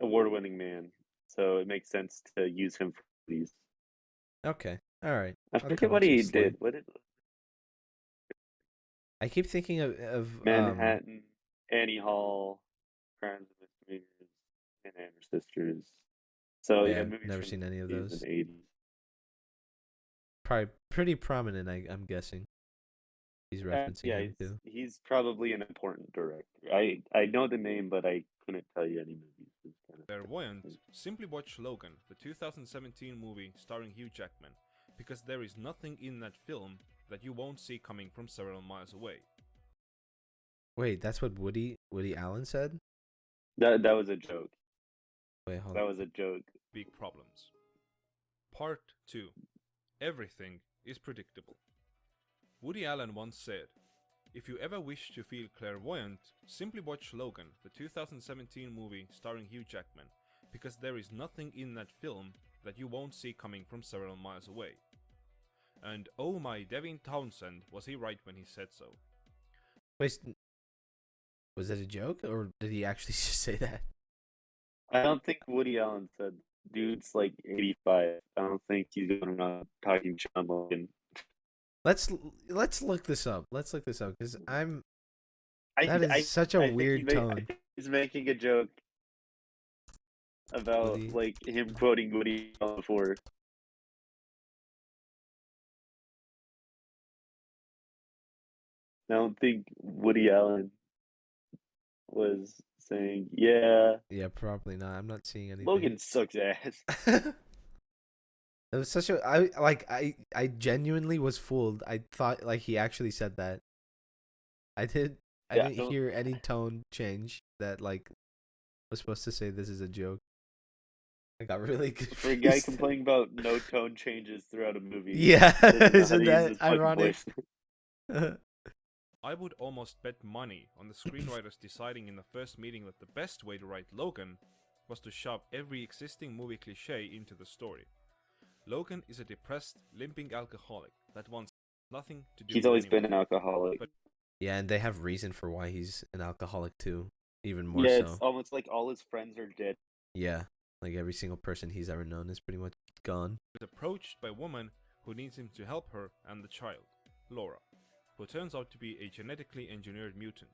award-winning man, so it makes sense to use him for these. Okay. All right. I I'll forget cut him what some he slack. did. What did I keep thinking of Manhattan, Annie Hall, Crimes and Misdemeanors, and Anner Sisters. So yeah, yeah, movies never from seen the any of 70s and those. 80s. Probably pretty prominent, I'm guessing. He's referencing Yeah, him too. he's probably an important director. I know the name, but I couldn't tell you any movies. It's kind of clairvoyant, simply watch Logan, the 2017 movie starring Hugh Jackman, because there is nothing in that film that you won't see coming from several miles away. Wait, that's what Woody Allen said? that was a joke. Wait, hold That on. was a joke. Big problems. Part 2. Everything is predictable. Woody Allen once said, "If you ever wish to feel clairvoyant, simply watch Logan, the 2017 movie starring Hugh Jackman, because there is nothing in that film that you won't see coming from several miles away." And oh my Devin Townsend, was he right when he said so. Wait, was that a joke or did he actually just say that? I don't think Woody Allen said dude's like 85. I don't think he's going around talking Sean Logan. Let's look this up. Let's look this up because I that is I such a I think weird I tone. think he's making a joke. about Woody. like him quoting Woody Allen before. I don't think Woody Allen was saying, "Yeah, Yeah, probably not. I'm not seeing anything. Logan sucks ass." It was such a I genuinely was fooled. I thought like he actually said that. I did I Yeah, didn't hear any tone change that like was supposed to say this is a joke. I got really for a guy confused. complaining about no tone changes throughout a movie, Yeah, doesn't know how isn't to use that his fucking ironic? voice. I would almost bet money on the screenwriters deciding in the first meeting that the best way to write Logan was to shove every existing movie cliché into the story. Logan is a depressed, limping alcoholic that wants nothing to do He's with always been anyone. an alcoholic. But Yeah, and they have reason for why he's an alcoholic too, even more Yeah, it's so. almost like all his friends are dead. Yeah, like every single person he's ever known is pretty much gone. is approached by a woman who needs him to help her and the child, Laura, who turns out to be a genetically engineered mutant.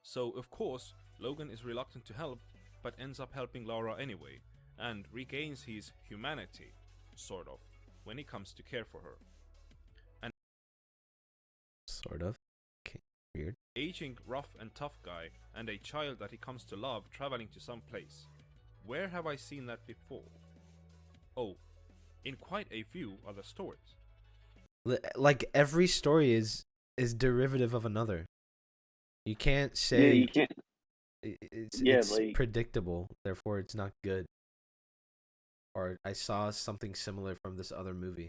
So, of course, Logan is reluctant to help, but ends up helping Laura anyway, and regains his humanity, sort of, when he comes to care for her. Sort of. Okay, weird. Aging, rough and tough guy, and a child that he comes to love traveling to some place. Where have I seen that before? Oh, in quite a few other stories. Like every story is derivative of another. You can't Yeah, say you can't. Yeah, it's like predictable, therefore it's not good. Or I saw something similar from this other movie,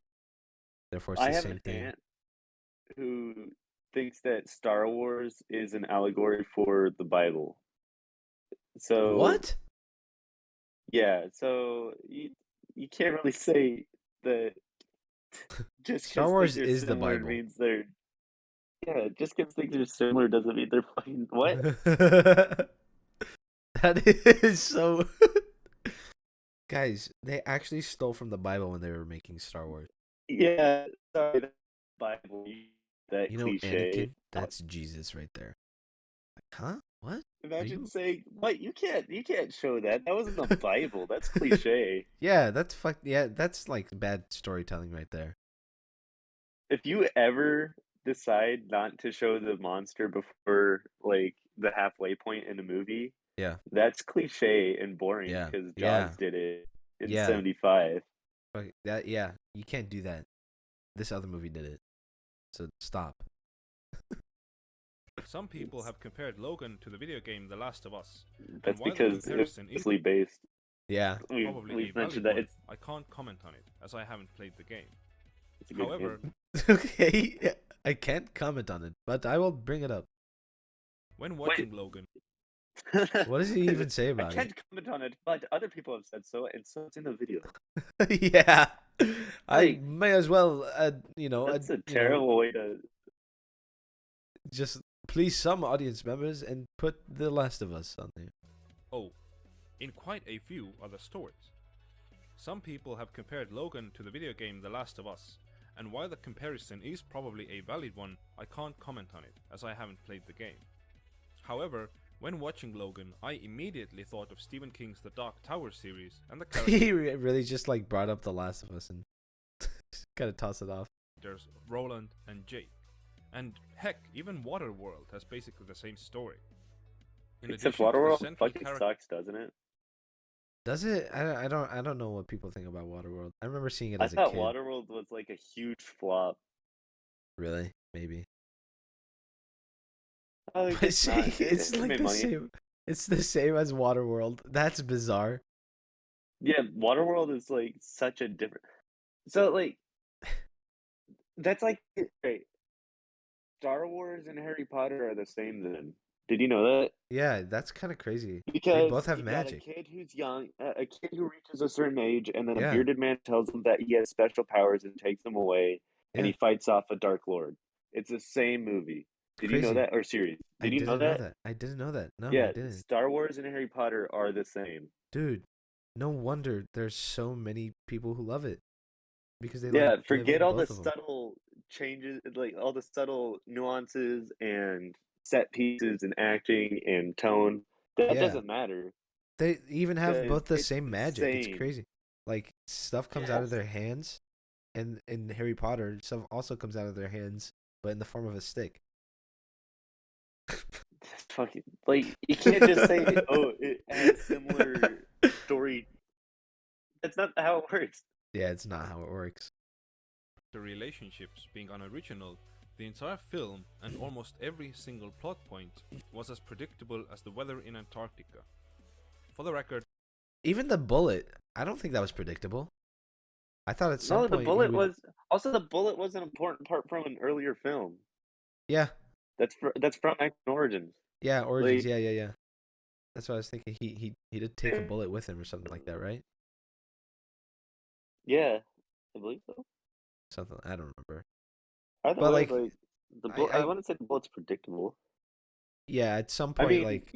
therefore it's I the have same an thing. aunt who thinks that Star Wars is an allegory for the Bible. So What? yeah, so you can't really say that just Star because things Wars are is the similar Bible. means they're yeah, just because things are similar doesn't mean they're fucking what? That is so. Guys, they actually stole from the Bible when they were making Star Wars. Yeah, sorry, that's Bible, that You know, cliche. Anakin, that's Jesus right there. Huh? What? Are Imagine you? saying, "What? You can't show that. That wasn't the Bible. That's cliche." Yeah, that's fuck. Yeah, that's like bad storytelling right there. If you ever decide not to show the monster before like the halfway point in a movie, Yeah, that's cliche and boring yeah, because yeah, Jaws did it in yeah. '75. Fuck that. Yeah, you can't do that. This other movie did it. So stop. Some people have compared Logan to the video game The Last of Us, and That's while the because it's comparison is loosely based. Yeah. probably a We've valid mentioned that one, I can't comment on it, as I haven't played the game. it's a good However, game. Okay. Yeah, I can't comment on it, but I will bring it up. when watching Logan, What does he even say I about it? can't comment on it, but other people have said so, and so it's in the video. Yeah. I Like may as well, that's a terrible way to. just please some audience members and put The Last of Us on there. oh, in quite a few other stories. Some people have compared Logan to the video game The Last of Us, and while the comparison is probably a valid one, I can't comment on it, as I haven't played the game. However, when watching Logan, I immediately thought of Stephen King's The Dark Tower series and the He really just like brought up The Last of Us and kind of toss it off. characters Roland and Jake. And heck, even Waterworld has basically the same story. In Except addition to the Waterworld central fucking character, sucks, doesn't it? Does it? I don't know what people think about Waterworld. I remember seeing it I as a thought kid. Waterworld was like a huge flop. Really? Maybe. Oh, But it's not. it's It like made the money. same. It's the same as Waterworld. That's bizarre. Yeah, Waterworld is like such a different. So like that's like right. Star Wars and Harry Potter are the same then. Did you know that? Yeah, that's kind of crazy. They Because both have you got a magic. kid who's young, a kid who reaches a certain age, and then a Yeah, bearded man tells him that he has special powers and takes them away, and yeah. he fights off a Dark Lord. It's the same movie. Did you know Crazy. that? Or series? I Did you know didn't know that? that. I didn't know that. No, I Yeah, didn't. Star Wars and Harry Potter are the same. Dude, no wonder there's so many people who love it because they like Yeah, live forget in all the both of them. subtle changes, like all the subtle nuances and set pieces and acting and tone. That Yeah, doesn't matter. They even have both the It's same magic. It's insane. crazy. Like stuff comes out of Yes. their hands, and in Harry Potter, stuff also comes out of their hands, but in the form of a stick. Fucking like you can't just say, "Oh, it has similar story." That's not how it works. Yeah, it's not how it works. The relationships being unoriginal, the entire film and almost every single plot point was as predictable as the weather in Antarctica. For the record, Even the bullet, I don't think that was predictable. I thought at some No, the point he bullet would. was also the bullet was an important part from an earlier film. Yeah, That's from X Origins. yeah, Origins. Like, Yeah. That's what I was thinking. He did take a bullet with him or something like that, right? yeah, I believe so. Something I don't remember. Either But way, like, like I wouldn't say the bullet's predictable. yeah, at some I point, mean, like,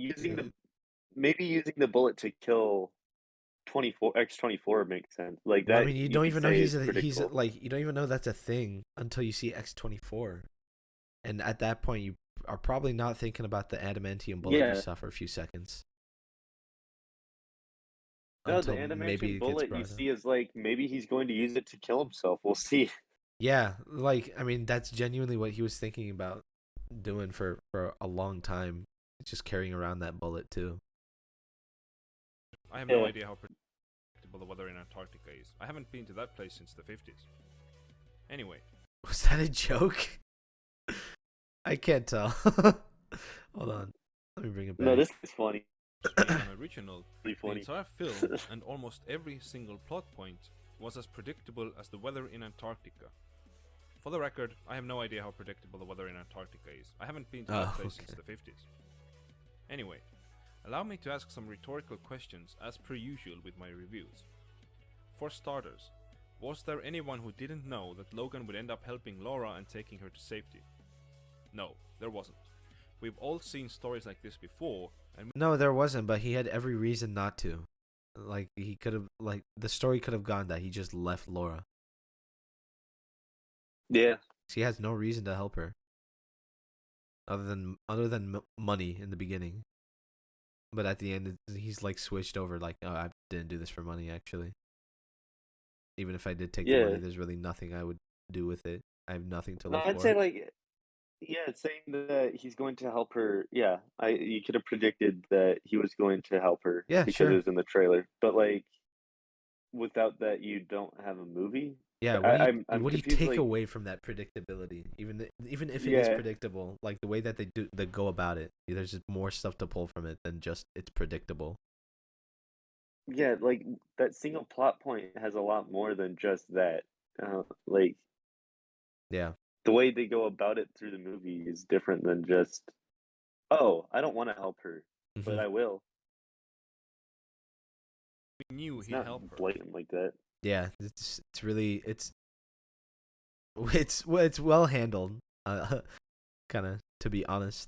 maybe using the bullet to kill 24 X-24 makes sense. Like well, I that, mean, you you don't could even know say is he's predictable. like, you don't even know that's a thing until you see X-24, and at that point, you are probably not thinking about the adamantium bullet you Yeah, saw for a few seconds no, the until maybe adamantium it gets bullet you brought up. see is like maybe he's going to use it to kill himself. We'll see. Yeah, like, I mean, that's genuinely what he was thinking about doing for a long time, just carrying around that bullet too. I have no Yeah. idea how predictable the weather in Antarctica is. I haven't been to that place since the 50s. Anyway, Was that a joke? I can't tell. Hold on. Let me bring it No, back. this is funny. being unoriginal, Really the funny. entire film and almost every single plot point was as predictable as the weather in Antarctica. For the record, I have no idea how predictable the weather in Antarctica is. I haven't been to that place since the 50s. Anyway, allow me to ask some rhetorical questions as per usual with my reviews. For starters, was there anyone who didn't know that Logan would end up helping Laura and taking her to safety? No, there wasn't. We've all seen stories like this before, and No, there wasn't, but he had every reason not to. Like he could have, like the story could have gone that he just left Laura. Yeah. He has no reason to help her, other than money in the beginning. But at the end, he's like switched over. Like, oh, I didn't do this for money. Actually, even if I did take the Yeah. money, there's really nothing I would do with it. I have nothing to No, live I'd for. say like yeah, it's saying that he's going to help her. Yeah, I you could have predicted that he was going to help her Yeah, because it sure. was in the trailer. But like without that, you don't have a movie. Yeah, I'm what do you confused. take Like away from that predictability? Even if it is yeah, predictable, like the way that they go about it, there's just more stuff to pull from it than just it's predictable. yeah, like that single plot point has a lot more than just that. Like Yeah. the way they go about it through the movie is different than just oh, I don't want to help her, but Hmm. I will. we knew It's he'd not help her. blatant like that. Yeah, it's really it's well handled. Kind of to be honest.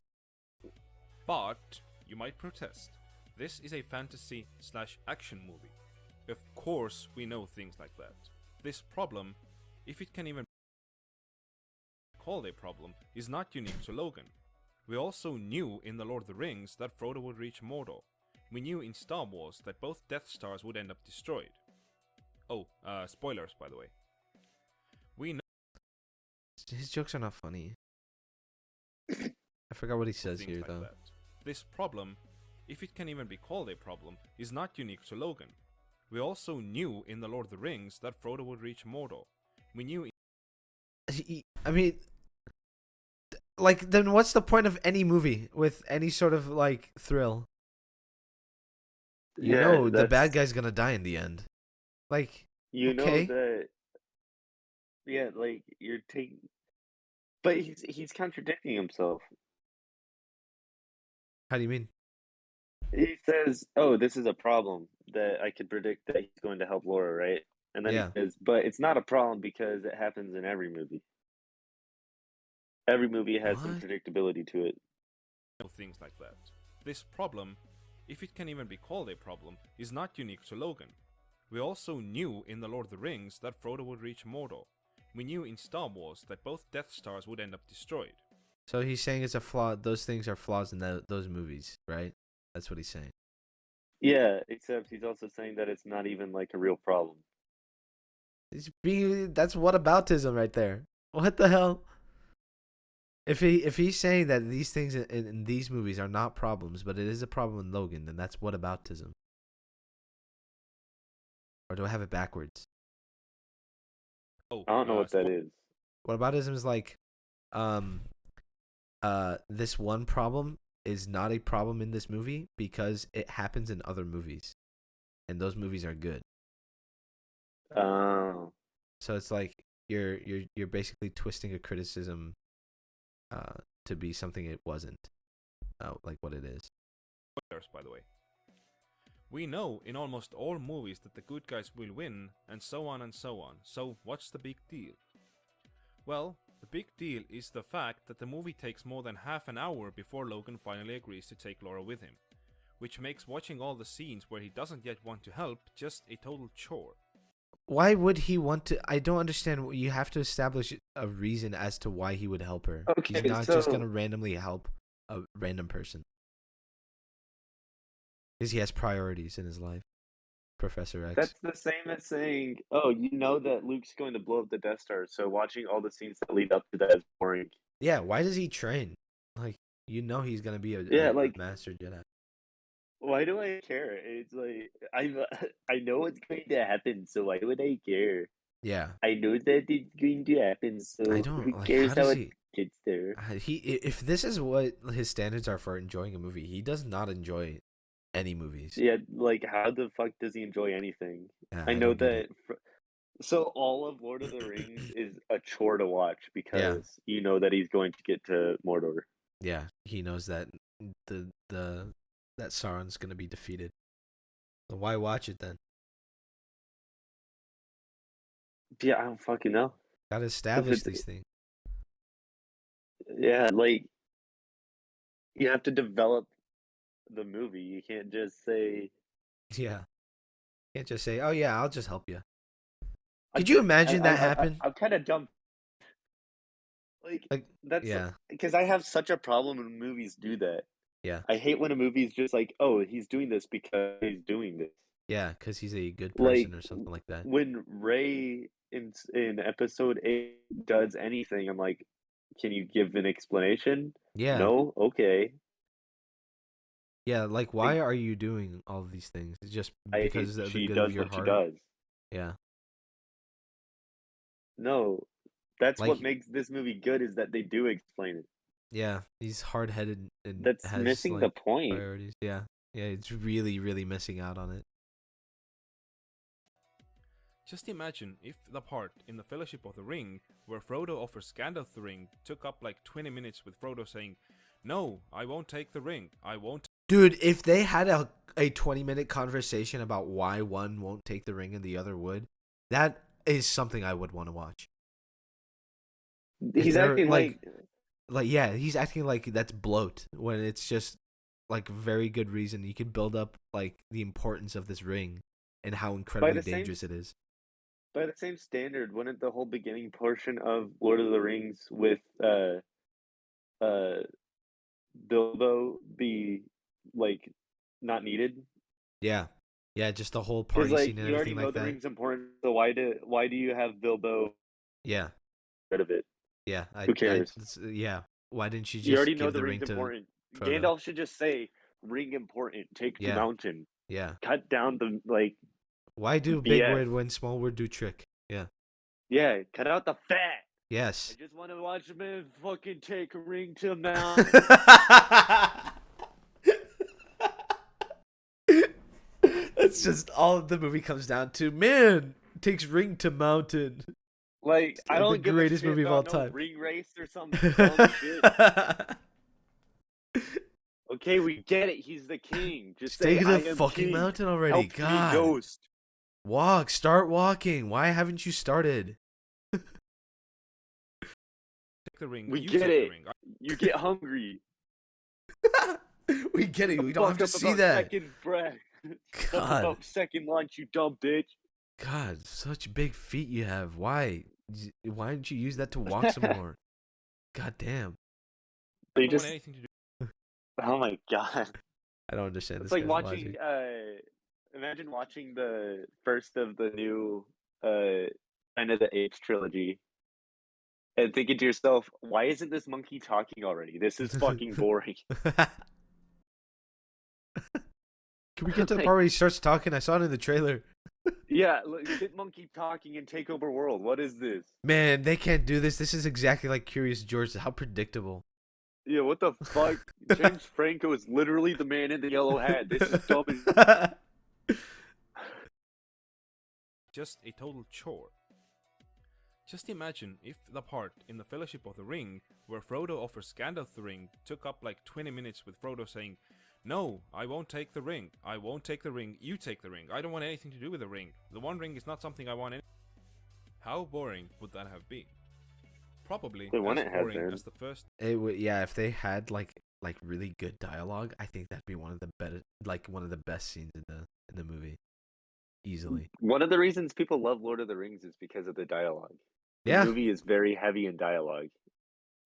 But you might protest. This is a fantasy slash action movie. Of course, we know things like that. This problem, if it can even be called a problem, is not unique to Logan. We also knew in The Lord of the Rings that Frodo would reach Mordor. We knew in Star Wars that both Death Stars would end up destroyed. Oh, spoilers by the way. We know His jokes are not funny. I forgot what he says things here like though. that. This problem, if it can even be called a problem, is not unique to Logan. We also knew in The Lord of the Rings that Frodo would reach Mordor. We knew I mean, like, then what's the point of any movie with any sort of like thrill? You Yeah, know the bad that's guy's gonna die in the end. Like, you know okay, that yeah, like you're taking but he's contradicting himself. how do you mean? He says, "Oh, this is a problem that I could predict that he's going to help Laura, right?" And then he Yeah. says, "But it's not a problem because it happens in every movie. Every movie has some What? predictability to it." things like that. This problem, if it can even be called a problem, is not unique to Logan. We also knew in The Lord of the Rings that Frodo would reach Mordor. We knew in Star Wars that both Death Stars would end up destroyed. So he's saying it's a flaw. Those things are flaws in those movies, right? That's what he's saying. Yeah, except he's also saying that it's not even like a real problem. That's whataboutism right there. What the hell? If he's saying that these things in these movies are not problems, but it is a problem in Logan, then that's whataboutism. Or do I have it backwards? Oh, I don't know what that is. Whataboutism is like, um, this one problem is not a problem in this movie because it happens in other movies, and those movies are good. Oh. So it's like you're basically twisting a criticism, to be something it wasn't, like what it is. spoilers, by the way. We know in almost all movies that the good guys will win, and so on and so on. So what's the big deal? Well, the big deal is the fact that the movie takes more than half an hour before Logan finally agrees to take Laura with him, which makes watching all the scenes where he doesn't yet want to help just a total chore. Why would he want to? I don't understand. You have to establish a reason as to why he would help her. Okay, He's not just so- gonna randomly help a random person. Because he has priorities in his life. Professor X. That's the same as saying, "Oh, you know that Luke's going to blow up the Death Star, so watching all the scenes that lead up to that is boring." Yeah, why does he train? Like, you know he's gonna be Yeah, a like, master Jedi. why do I care? It's like I know what's going to happen, so why would I care? Yeah. I know that it's going to happen, so I don't who like cares how how does it he gets there? if this is what his standards are for enjoying a movie, he does not enjoy any movies. Yeah, like how the fuck does he enjoy anything? Yeah, I I know don't get it. that. So all of Lord of the Rings is a chore to watch Yeah. because you know that he's going to get to Mordor. Yeah, he knows that the that Sauron's gonna be defeated. So why watch it then? Yeah, I don't fucking know. Gotta establish these things. Yeah, like you have to develop the movie. You can't just say. Yeah. Can't just say, "Oh yeah, I'll just help you." I Could you can't- imagine that happen? I'm kind of dumb. Like Like, that's yeah, because I have such a problem when movies do that. yeah, I hate when a movie's just like, oh, he's doing this because he's doing this. yeah, because he's a good Like person or something like that. when Ray in episode 8 does anything, I'm like, can you give an explanation? Yeah, No, okay. yeah. Like, Like why are you doing all of these things? It's just I because of the she good of does your what she heart. does. Yeah, No, that's what like, makes this movie good is that they do explain it. yeah, he's hard headed and That's has missing the like point. priorities. Yeah, yeah, it's really, really missing out on it. Just imagine if the part in the Fellowship of the Ring where Frodo offers Gandalf the ring took up like 20 minutes with Frodo saying, "No, I won't take the ring. I won't." Dude, if they had a 20-minute conversation about why one won't take the ring and the other would, that is something I would want to watch. If He's they're acting like yeah, he's acting like that's bloat when it's just like very good reason. You can build up like the importance of this ring and how incredibly the same dangerous it is. by the same standard. Wouldn't the whole beginning portion of Lord of the Rings with uh Bilbo be like not needed? Yeah. Yeah, just the whole Because party like scene and you already everything know like the that. ring's important, so why do you have Bilbo Yeah. rid of it? Yeah. Who cares? Yeah. Why didn't you You just already know give the the ring ring's to important. Frodo? Gandalf should just say, "Ring important. Take the Yeah. mountain. Yeah. Cut down the like Why do big BS. word when small word do trick? Yeah. Yeah, cut out the fat. I Yes. just want to watch a man fucking take a ring to the mountain." That's just all the movie comes down to. Man takes ring to mountain. Like I The don't give greatest a shit movie of all about no time. ring race or some dumb shit. Okay, we get it. He's the king. Just say, Take "I the am fucking king. mountain already. Help me, God. ghost." Walk. Start walking. Why haven't you started? Take the ring. We You get take it. the ring. You get hungry. We get it. We don't have to Fuck see about that. second breath. Fuck God. about second lunch, you dumb bitch. God, such big feet you have. Why? Why didn't you use that to walk some more? God damn. They I don't want just. anything to do. Oh my god. I don't understand It's this like guy's watching. logic. Imagine watching the first of the new Planet of the Apes trilogy and thinking to yourself, "Why isn't this monkey talking already? This is fucking boring." Can we get to the Like, part where he starts talking? I saw it in the trailer. yeah, look, get monkey talking and take over world. What is this? Man, they can't do this. This is exactly like Curious George. How predictable. Yeah, what the fuck? James Franco is literally the man in the yellow hat. This is dumb as Just a total chore. Just imagine if the part in the Fellowship of the Ring where Frodo offers Gandalf the ring took up like 20 minutes with Frodo saying, "No, I won't take the ring. I won't take the ring. You take the ring. I don't want anything to do with the ring. The One Ring is not something I want." How boring would that have been? Probably They as wouldn't have boring been. as the first. It would, yeah. If they had like really good dialogue, I think that'd be one of the better, like one of the best scenes in the movie, easily. One of the reasons people love Lord of the Rings is because of the dialogue. The Yeah. movie is very heavy in dialogue.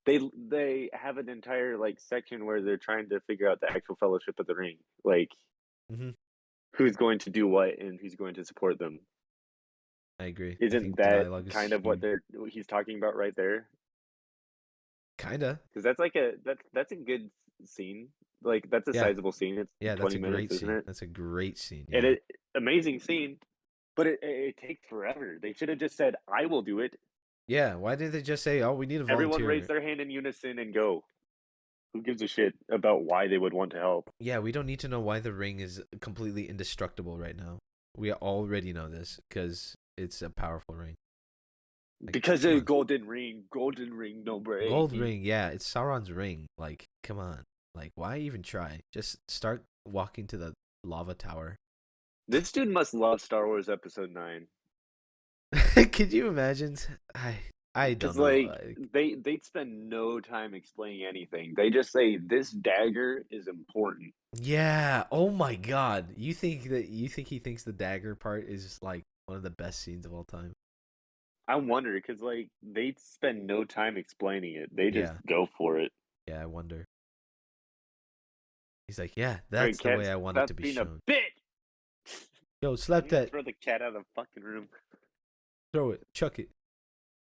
They have an entire like section where they're trying to figure out the actual Fellowship of the Ring, like Mm-hmm. who's going to do what and who's going to support them. I agree. I Isn't think the that dialogue kind is of what huge. he's talking about right there? Kinda. Because that's like that's a good scene. Like that's a Yeah. sizable scene. It's Yeah. That's 20 a minutes, great isn't scene. it? That's a great scene. And Yeah. it amazing scene, but it takes forever. They should have just said, "I will do it." Yeah. Why did they just say, "Oh, we need a Everyone raise volunteer"? their hand in unison and go. Who gives a shit about why they would want to help? Yeah, we don't need to know why the ring is completely indestructible right now. We already know this because it's a powerful ring. Like, Because come of on. golden ring number 80. Gold ring, yeah, it's Sauron's ring. Like, come on. Like, why even try? Just start walking to the lava tower. This dude must love Star Wars Episode 9. Could you imagine? I don't Because know. like they'd spend no time explaining anything. They just say this dagger is important. Yeah. Oh my God. You think he thinks the dagger part is like one of the best scenes of all time? I wonder because like they spend no time explaining it. They just Yeah. go for it. Yeah. I wonder. He's like, yeah, All right, that's the cat, way I want it stop to be being a shown. bitch. Yo, slap that. Throw the cat out of the fucking room. Throw it. Chuck it.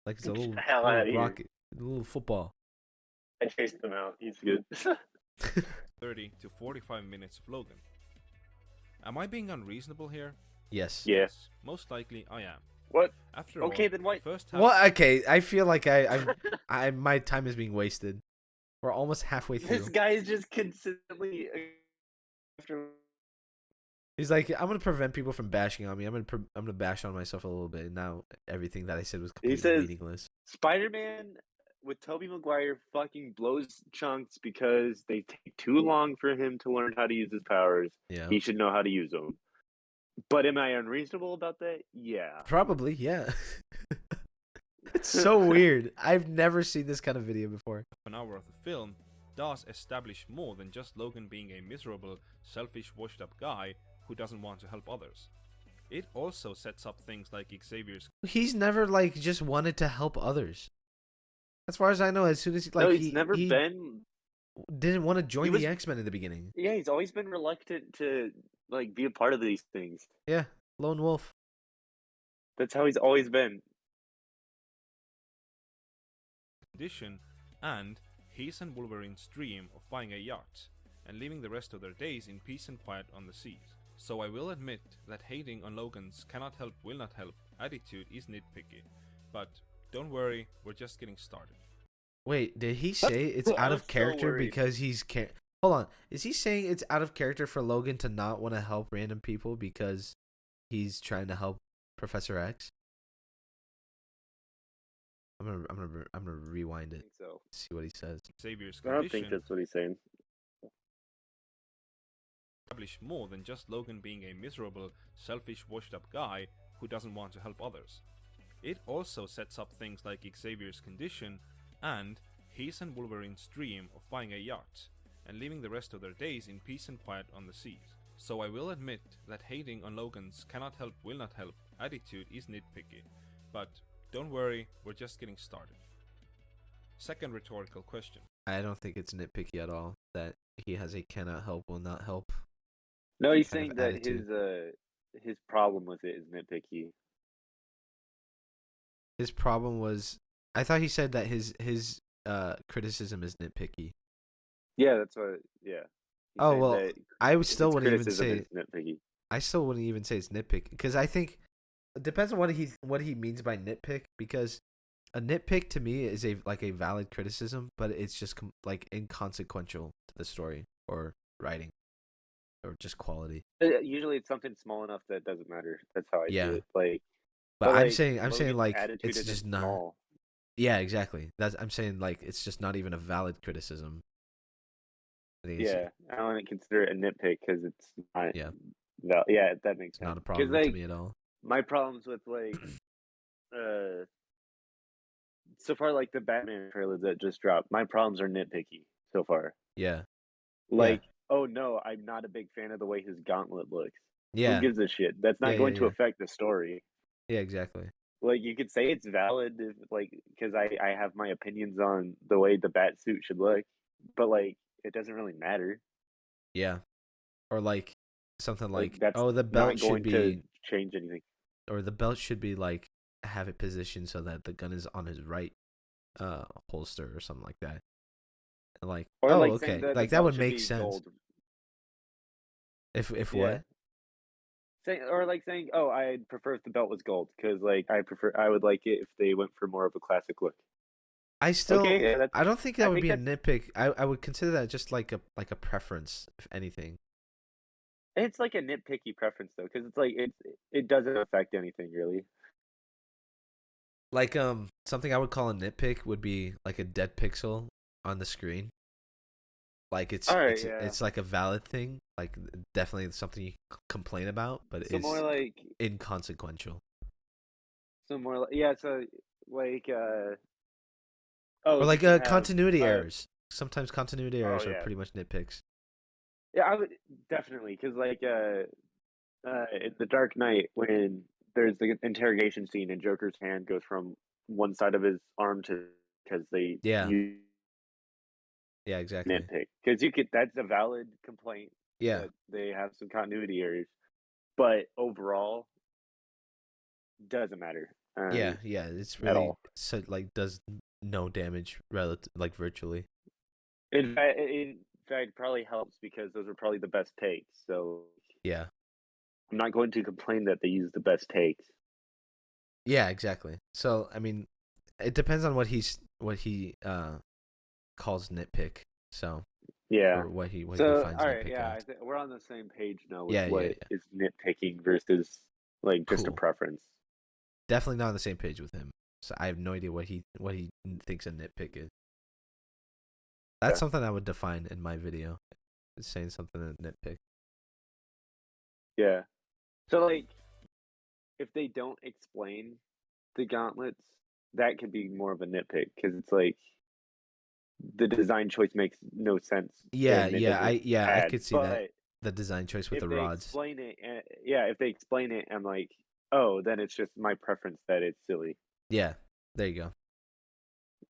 Like it's a Get little, the hell little out of here. rocket. A little football. I chased him out. He's good. 30 to 45 minutes of Logan. Am I being unreasonable here? Yes. Yeah. Yes, most likely I am. What? After Okay, all, then what? the first half Well, okay. I feel like my time is being wasted. We're almost halfway through. This guy is just consistently. He's like, I'm gonna prevent people from bashing on me. I'm gonna bash on myself a little bit. And now everything that I said was He completely says meaningless. Spider-Man with Tobey Maguire fucking blows chunks because they take too long for him to learn how to use his powers. Yeah. He should know how to use them. But am I unreasonable about that? Yeah. Probably, yeah. It's so weird. I've never seen this kind of video before. an hour of the film does establish more than just Logan being a miserable, selfish, washed-up guy who doesn't want to help others. It also sets up things like Xavier's He's never like just wanted to help others. As far as I know, as soon as No, he he's never been. didn't want to join was- the X-Men in the beginning. Yeah, he's always been reluctant to like be a part of these things. Yeah, lone wolf. That's how he's always been. condition, and his and Wolverine's dream of buying a yacht and living the rest of their days in peace and quiet on the seas. So I will admit that hating on Logan's cannot help will not help attitude is nitpicky, but don't worry, we're just getting started. Wait, did he say it's I out was of so character worried. because he's Hold on, is he saying it's out of character for Logan to not want to help random people because he's trying to help Professor X? I'm gonna rewind I it. think so. See what he says. Xavier's I don't think condition that's what he's saying. establish more than just Logan being a miserable, selfish, washed-up guy who doesn't want to help others. It also sets up things like Xavier's condition and his and Wolverine's dream of buying a yacht and living the rest of their days in peace and quiet on the seas. So I will admit that hating on Logan's cannot help will not help attitude is nitpicky, but don't worry, we're just getting started. Second rhetorical question. I don't think it's nitpicky at all that he has a cannot help will not help No, he's kind of saying that attitude. his problem with it is nitpicky. His problem was, I thought he said that his criticism is nitpicky. Yeah, that's what. Yeah, he's Oh saying well, that I still his wouldn't even criticism is say nitpicky. I still wouldn't even say it's nitpick because I think it depends on what he means by nitpick because a nitpick to me is a valid criticism, but it's just like inconsequential to the story or writing or just quality. Usually, it's something small enough that it doesn't matter. That's how I see Yeah, it. Like, but but like I'm saying Logan's like attitude it's isn't just not. small. Yeah, exactly. That's I'm saying like it's just not even a valid criticism. I think it's Yeah, I don't want to consider it a nitpick because it's not. yeah, No, yeah, that makes it's not sense. a Because problem to like me at all. my problems with like uh so far like the Batman trailer that just dropped, my problems are nitpicky so far. Yeah, yeah, Like, oh no, I'm not a big fan of the way his gauntlet looks. Who yeah, gives a shit? That's yeah, not yeah, going to yeah, affect the story. yeah, exactly. Like you could say it's valid if, like because I have my opinions on the way the bat suit should look, but like it doesn't really matter. Yeah, or like something Like like that's oh not going to change anything. the belt should be like have it positioned so that the gun is on his right holster or something like that. And like Or oh like saying okay, that the like that belt would should make be sense. gold. If Yeah. what? Or like saying, "Oh, I'd prefer if the belt was gold because like I would like it if they went for more of a classic look." I still Okay, yeah, that's I don't think that I would think be a that's nitpick. I would consider that just like a preference, if anything. it's like a nitpicky preference though, because it's like it doesn't affect anything really. Like something I would call a nitpick would be like a dead pixel on the screen. Like All right, yeah. it's like a valid thing. Like definitely something you complain about, but So more it's like inconsequential. yeah. So like Or oh, he like can have continuity errors. Sometimes continuity oh errors are yeah pretty much nitpicks. yeah I would definitely because like in the Dark Knight when there's the interrogation scene and Joker's hand goes from one side of his arm to because they Yeah, use yeah, exactly. nitpick because you could that's a valid complaint Yeah, that they have some continuity errors, but overall doesn't matter yeah, yeah. It's at really all. so like does no damage relative like virtually. In fact, probably helps because those were probably the best takes. So Yeah, I'm not going to complain that they use the best takes. yeah, exactly. So I mean, it depends on what he calls nitpick. So Yeah. or what he So defines all right, nitpick yeah, as. we're on the same page now with Yeah, yeah, what yeah. is nitpicking versus like just a Cool. preference. Definitely not on the same page with him. So I have no idea what he thinks a nitpick is. That's Yeah. something I would define in my video. Is saying something a nitpick. Yeah. So like if they don't explain the gauntlets, that could be more of a nitpick because it's like the design choice makes no sense and it doesn't I add. could see that But the design choice with if the they rods. explain it, yeah, if they explain it, I'm like, oh, then it's just my preference that it's silly. Yeah, there you go.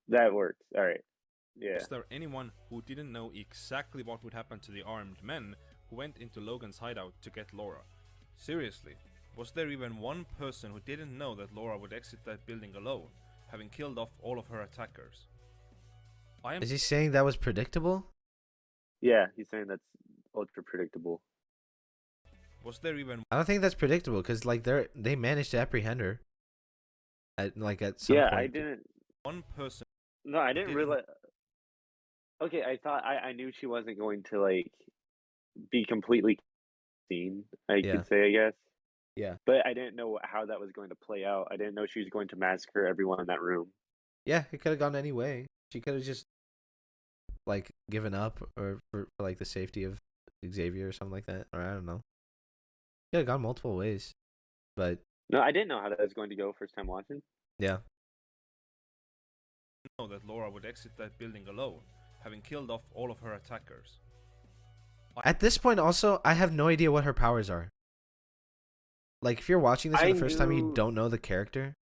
That works. All right. Yeah. Was there anyone who didn't know exactly what would happen to the armed men who went into Logan's hideout to get Laura? Seriously, was there even one person who didn't know that Laura would exit that building alone, having killed off all of her attackers? Is he saying that was predictable? Yeah, he's saying that's ultra predictable. Was there even I don't think that's predictable because like they managed to apprehend her at some Yeah, I point. didn't. one person No, I who didn't didn't realize. Okay, I thought I knew she wasn't going to like be completely seen. I Yeah, could say, I guess, yeah, but I didn't know how that was going to play out. I didn't know she was going to massacre everyone in that room. yeah. It could have gone any way. She could have just like given up or for like the safety of Xavier or something like that, or I don't know. Could have gone multiple ways, but No, I didn't know how that was going to go first time watching. yeah, know that Laura would exit that building alone, having killed off all of her attackers. at this point, also, I have no idea what her powers are. Like, if you're watching this for I the first time, you knew. don't know the character,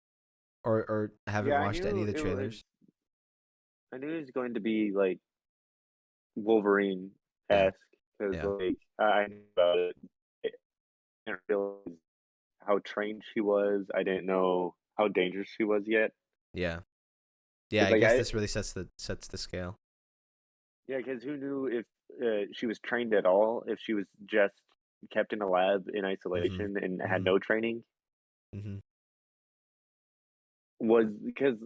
or haven't Yeah, watched any of the trailers. I knew it was going to be like Wolverine Yeah, esque because yeah, like I knew about it. didn't realize how trained she was. I didn't know how dangerous she was yet. Yeah. Yeah, 'Cause, I like, guess this really sets the scale. yeah, because who knew if she was trained at all? If she was just kept in a lab in Mhm. isolation and had Mhm. no training? Mhm. Was because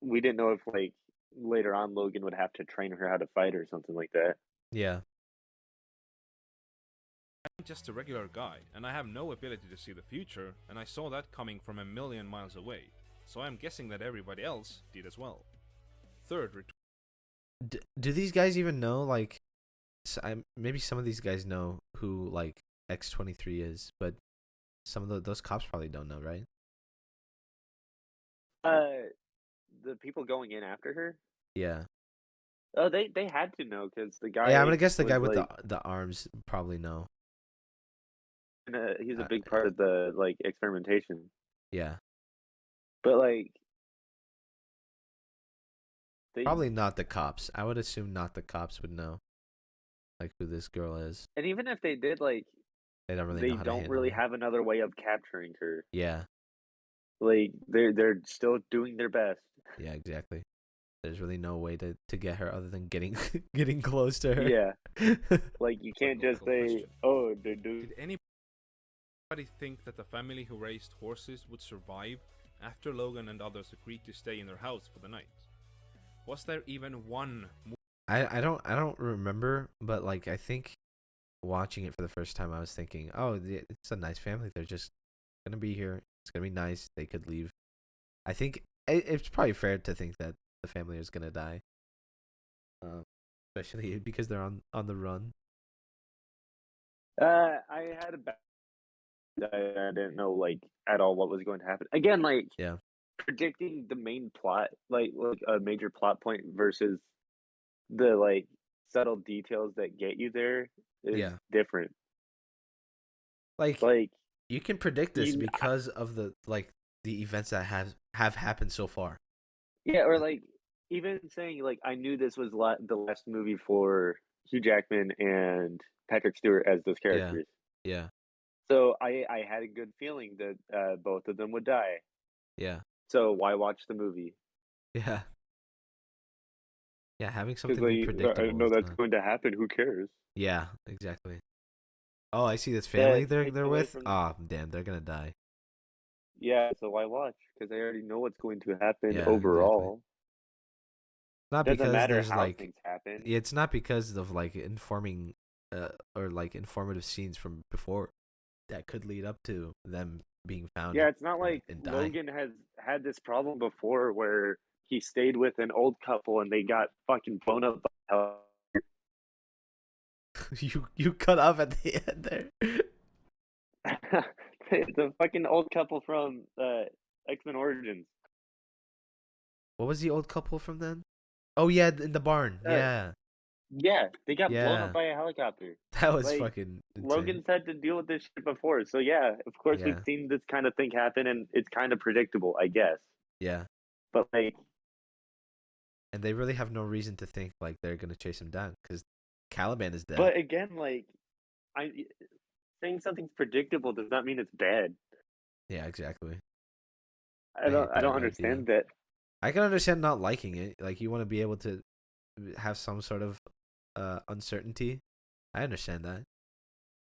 we didn't know if, like, later on Logan would have to train her how to fight or something like that. Yeah. I'm just a regular guy, and I have no ability to see the future, and I saw that coming from a million miles away, so I'm guessing that everybody else did as well. Third, Do these guys even know, like, maybe some of these guys know who, like, X-23 is, but some of those cops probably don't know, right? The people going in after her? Yeah. Oh, they had to know because the Yeah, I'm guy gonna guess the guy was, with like, the arms probably know. he's a Uh, big part of the, like, experimentation. yeah. But, like, they Probably not the cops. I would assume not the cops would know, like, who this girl is. and even if they did, like, They don't really know they how to don't handle really her. have another way of capturing her. Yeah. Like, they're still doing their best. Yeah, exactly. There's really no way to get her other than getting getting close to her. Yeah, like, you can't just hypothetical say, question. "Oh, they're doing." Did anybody think that the family who raised horses would survive after Logan and others agreed to stay in their house for the night? Was there even one I don't remember, but, like, I think watching it for the first time, I was thinking, oh, it's a nice family. They're just gonna be here. It's gonna be nice. They could leave. I think it's probably fair to think that the family is gonna die, especially because they're on the run. I had a bad. I didn't know, like, at all what was going to happen. Again, like, Yeah, predicting the main plot, like a major plot point versus the, like, subtle details that get you there is yeah. different. Like, Like, you can predict this you, because of the events that have happened so far. yeah, or like even saying like I knew this was the last movie for Hugh Jackman and Patrick Stewart as those Yeah, characters. yeah, So I had a good feeling that both of them would die. yeah, So why watch the movie? yeah, yeah. Having Because something be like I predictable know is that's not. going to happen. Who cares? Yeah, exactly. Oh, I see this family That they're takes away with. from Ah, damn, they're gonna die. yeah. So why watch? Because I already know what's going to happen Yeah, exactly. overall. Not Doesn't because matter there's how like, things happen. it's not because of like informing, or like informative scenes from before that could lead up to them being found Yeah, it's not like and dying. Logan has had this problem before where he stayed with an old couple and they got fucking blown up by hell. You cut off at the end there. The fucking old couple from X-Men Origins. What was the old couple from then? Oh yeah, in the barn. Uh, Yeah, yeah, they got blown up yeah. by a helicopter. That was Like fucking insane. Logan's had to deal with this shit before, so yeah, of course we've Yeah, seen this kind of thing happen, and it's kind of predictable, I guess. yeah. But like, And they really have no reason to think like they're gonna chase him down because Caliban is dead. but again, like, I saying something's predictable does not mean it's bad. Yeah, exactly. I I don't hate I don't that idea. understand that. I can understand not liking it. Like you want to be able to have some sort of uncertainty. I understand that.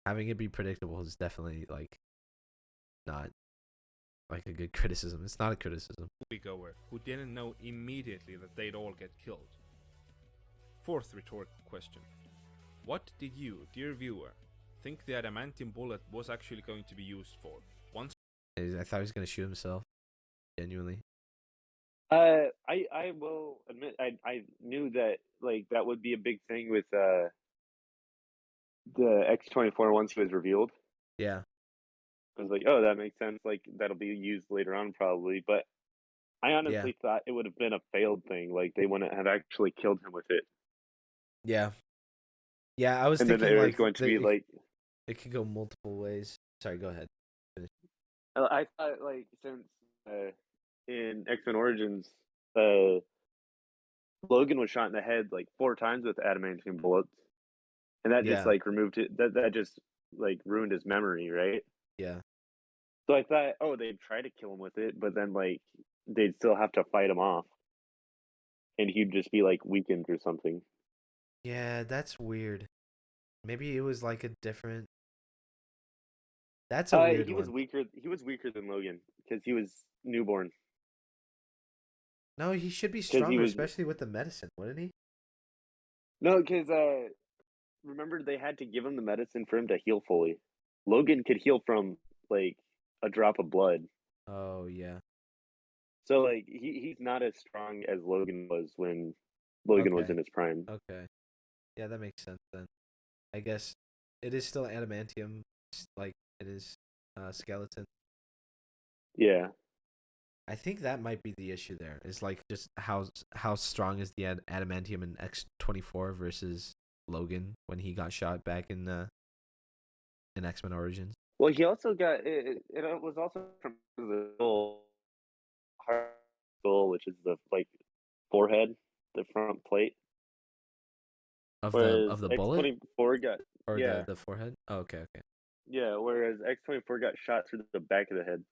Having it be predictable is definitely like not like a good criticism. It's not a criticism. moviegoer who didn't know immediately that they'd all get killed? Fourth rhetorical question. What did you, dear viewer, think the adamantium bullet was actually going to be used for? Once I thought he was gonna shoot himself. Genuinely. I will admit I knew that like that would be a big thing with the X-24 once he was revealed. Yeah. I was like, oh, that makes sense. Like that'll be used later on probably. But I Yeah. honestly thought it would have been a failed thing. Like they wouldn't have actually killed him with it, Yeah. Yeah. I was and then thinking there was like going to be like it could go multiple ways. Sorry. Go ahead. Finish. I thought like since in X-Men Origins, uh, Logan was shot in the head like 4 times with adamantium bullets, and that just Yeah. like removed it. That just like ruined his memory, right? Yeah. So I thought, oh, they'd try to kill him with it, but then like they'd still have to fight him off, and he'd just be like weakened or something. Yeah, that's weird. Maybe it was like a different. That's a weird He was one. weaker. He was weaker than Logan because he was newborn. No, he should be Because he stronger, was especially with the medicine, wouldn't he? no, because remember they had to give him the medicine for him to heal fully. Logan could heal from like a drop of blood. Oh yeah. So like he's not as strong as Logan was when Logan was Okay. in his prime. Okay. Yeah, that makes sense then. I guess it is still adamantium, like it is skeleton. Yeah. I think that might be the issue there. Is like just how strong is the adamantium in X-24 versus Logan when he got shot back in X-Men Origins. Well, he also got it was also from the skull, which is the like forehead, the front plate. Of Whereas the bullet X-24 got or yeah, the forehead? Oh, okay. yeah. Whereas X-24 got shot through the back of the head,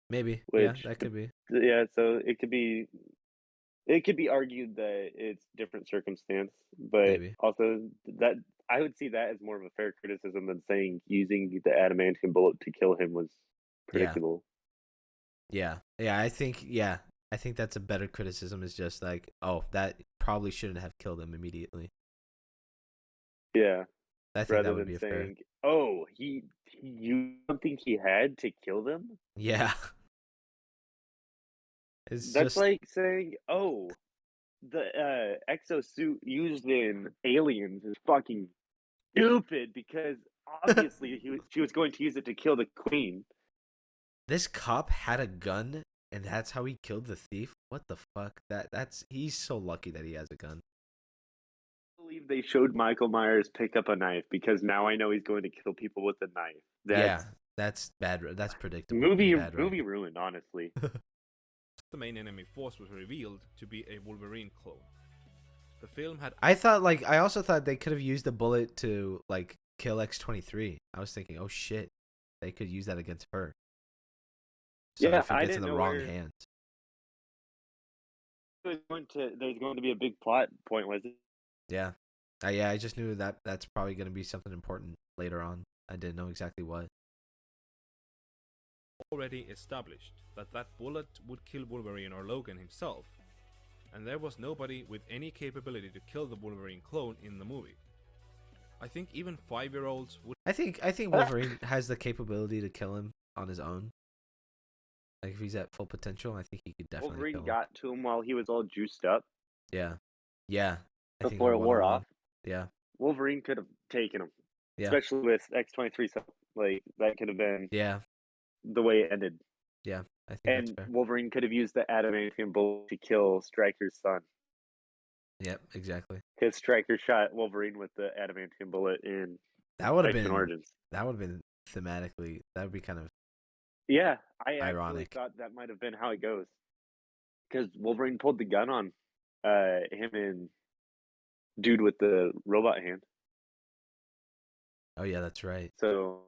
Maybe. Yeah, which that could be. yeah. So it could be argued that it's different circumstance, but Maybe. also that I would see that as more of a fair criticism than saying using the adamantium bullet to kill him was Yeah. predictable. Yeah. I think that's a better criticism is just like, oh, that probably shouldn't have killed him immediately. Yeah. I think that Rather would than be a fair. saying, "Oh, he used something he had to kill them." Yeah. It's That's just like saying, "Oh, the exosuit used in Aliens is fucking stupid because obviously she was going to use it to kill the queen." this cop had a gun and that's how he killed the thief. What the fuck? That's he's so lucky that he has a gun. I believe they showed Michael Myers pick up a knife because now I know he's going to kill people with a knife. Yeah, That's that's bad. That's predictable and bad movie writing. ruined, honestly. The main enemy force was revealed to be a Wolverine clone. The film had I also thought they could have used the bullet to like kill X-23. I was thinking, oh shit, they could use that against her. So Yeah, if it I gets in didn't the know wrong where hands. there's going to be a big plot point, was it? Yeah. Yeah, I just knew that that's probably going to be something important later on. I didn't know exactly what. already established that that bullet would kill Wolverine or Logan himself, and there was nobody with any capability to kill the Wolverine clone in the movie. I think even 5-year-olds would. I think Wolverine has the capability to kill him on his own. Like if he's at full potential, I think he could definitely Wolverine kill him. got to him while he was all juiced up Yeah. Yeah. I think before a it wore one-on-one. off. Yeah. Wolverine could have taken him, Yeah. especially with X-23. So, like that could have been Yeah. the way it ended. Yeah. I think that's And fair. Wolverine could have used the adamantium bullet to kill Stryker's son. Yep, exactly. Because Stryker shot Wolverine with the adamantium bullet in That would have X-Men been Origins. thematically, that would be kind of Yeah, I actually ironic. thought that might have been how it goes. Because Wolverine pulled the gun on him and dude with the robot hand. Oh yeah, that's right. So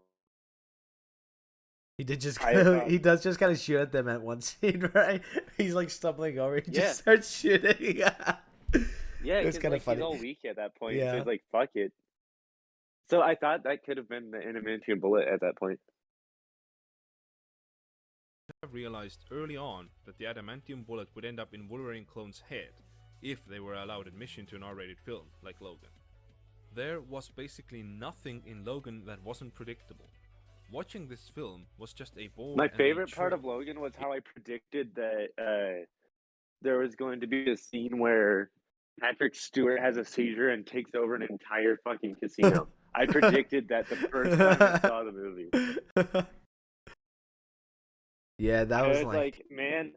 He did just thought, he does just kind of shoot at them at one scene, right? He's like stumbling over, he Yeah. just starts shooting. yeah, It's because kind of like funny. he's all weak at that point. Yeah. So he's like, fuck it. So I thought that could have been the adamantium bullet at that point. have realized early on that the adamantium bullet would end up in Wolverine clone's head if they were allowed admission to an R-rated film like Logan. There was basically nothing in Logan that wasn't predictable. Watching this film was just a bore. My favorite part of Logan was how I predicted that there was going to be a scene where Patrick Stewart has a seizure and takes over an entire fucking casino. I predicted that the first time I saw the movie. Yeah, that I was was like, man,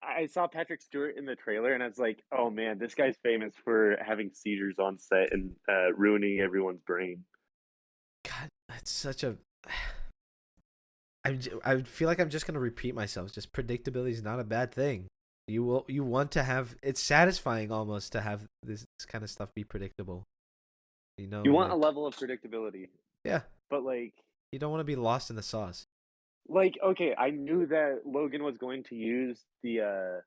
I saw Patrick Stewart in the trailer and I was like, oh man, this guy's famous for having seizures on set and ruining everyone's brain. God, that's such a. I feel like I'm just gonna repeat myself. Just predictability is not a bad thing. You want to have. It's satisfying almost to have this kind of stuff be predictable. You know, You want like, a level of predictability. yeah. But like You don't want to be lost in the sauce. Like, okay, I knew that Logan was going to use the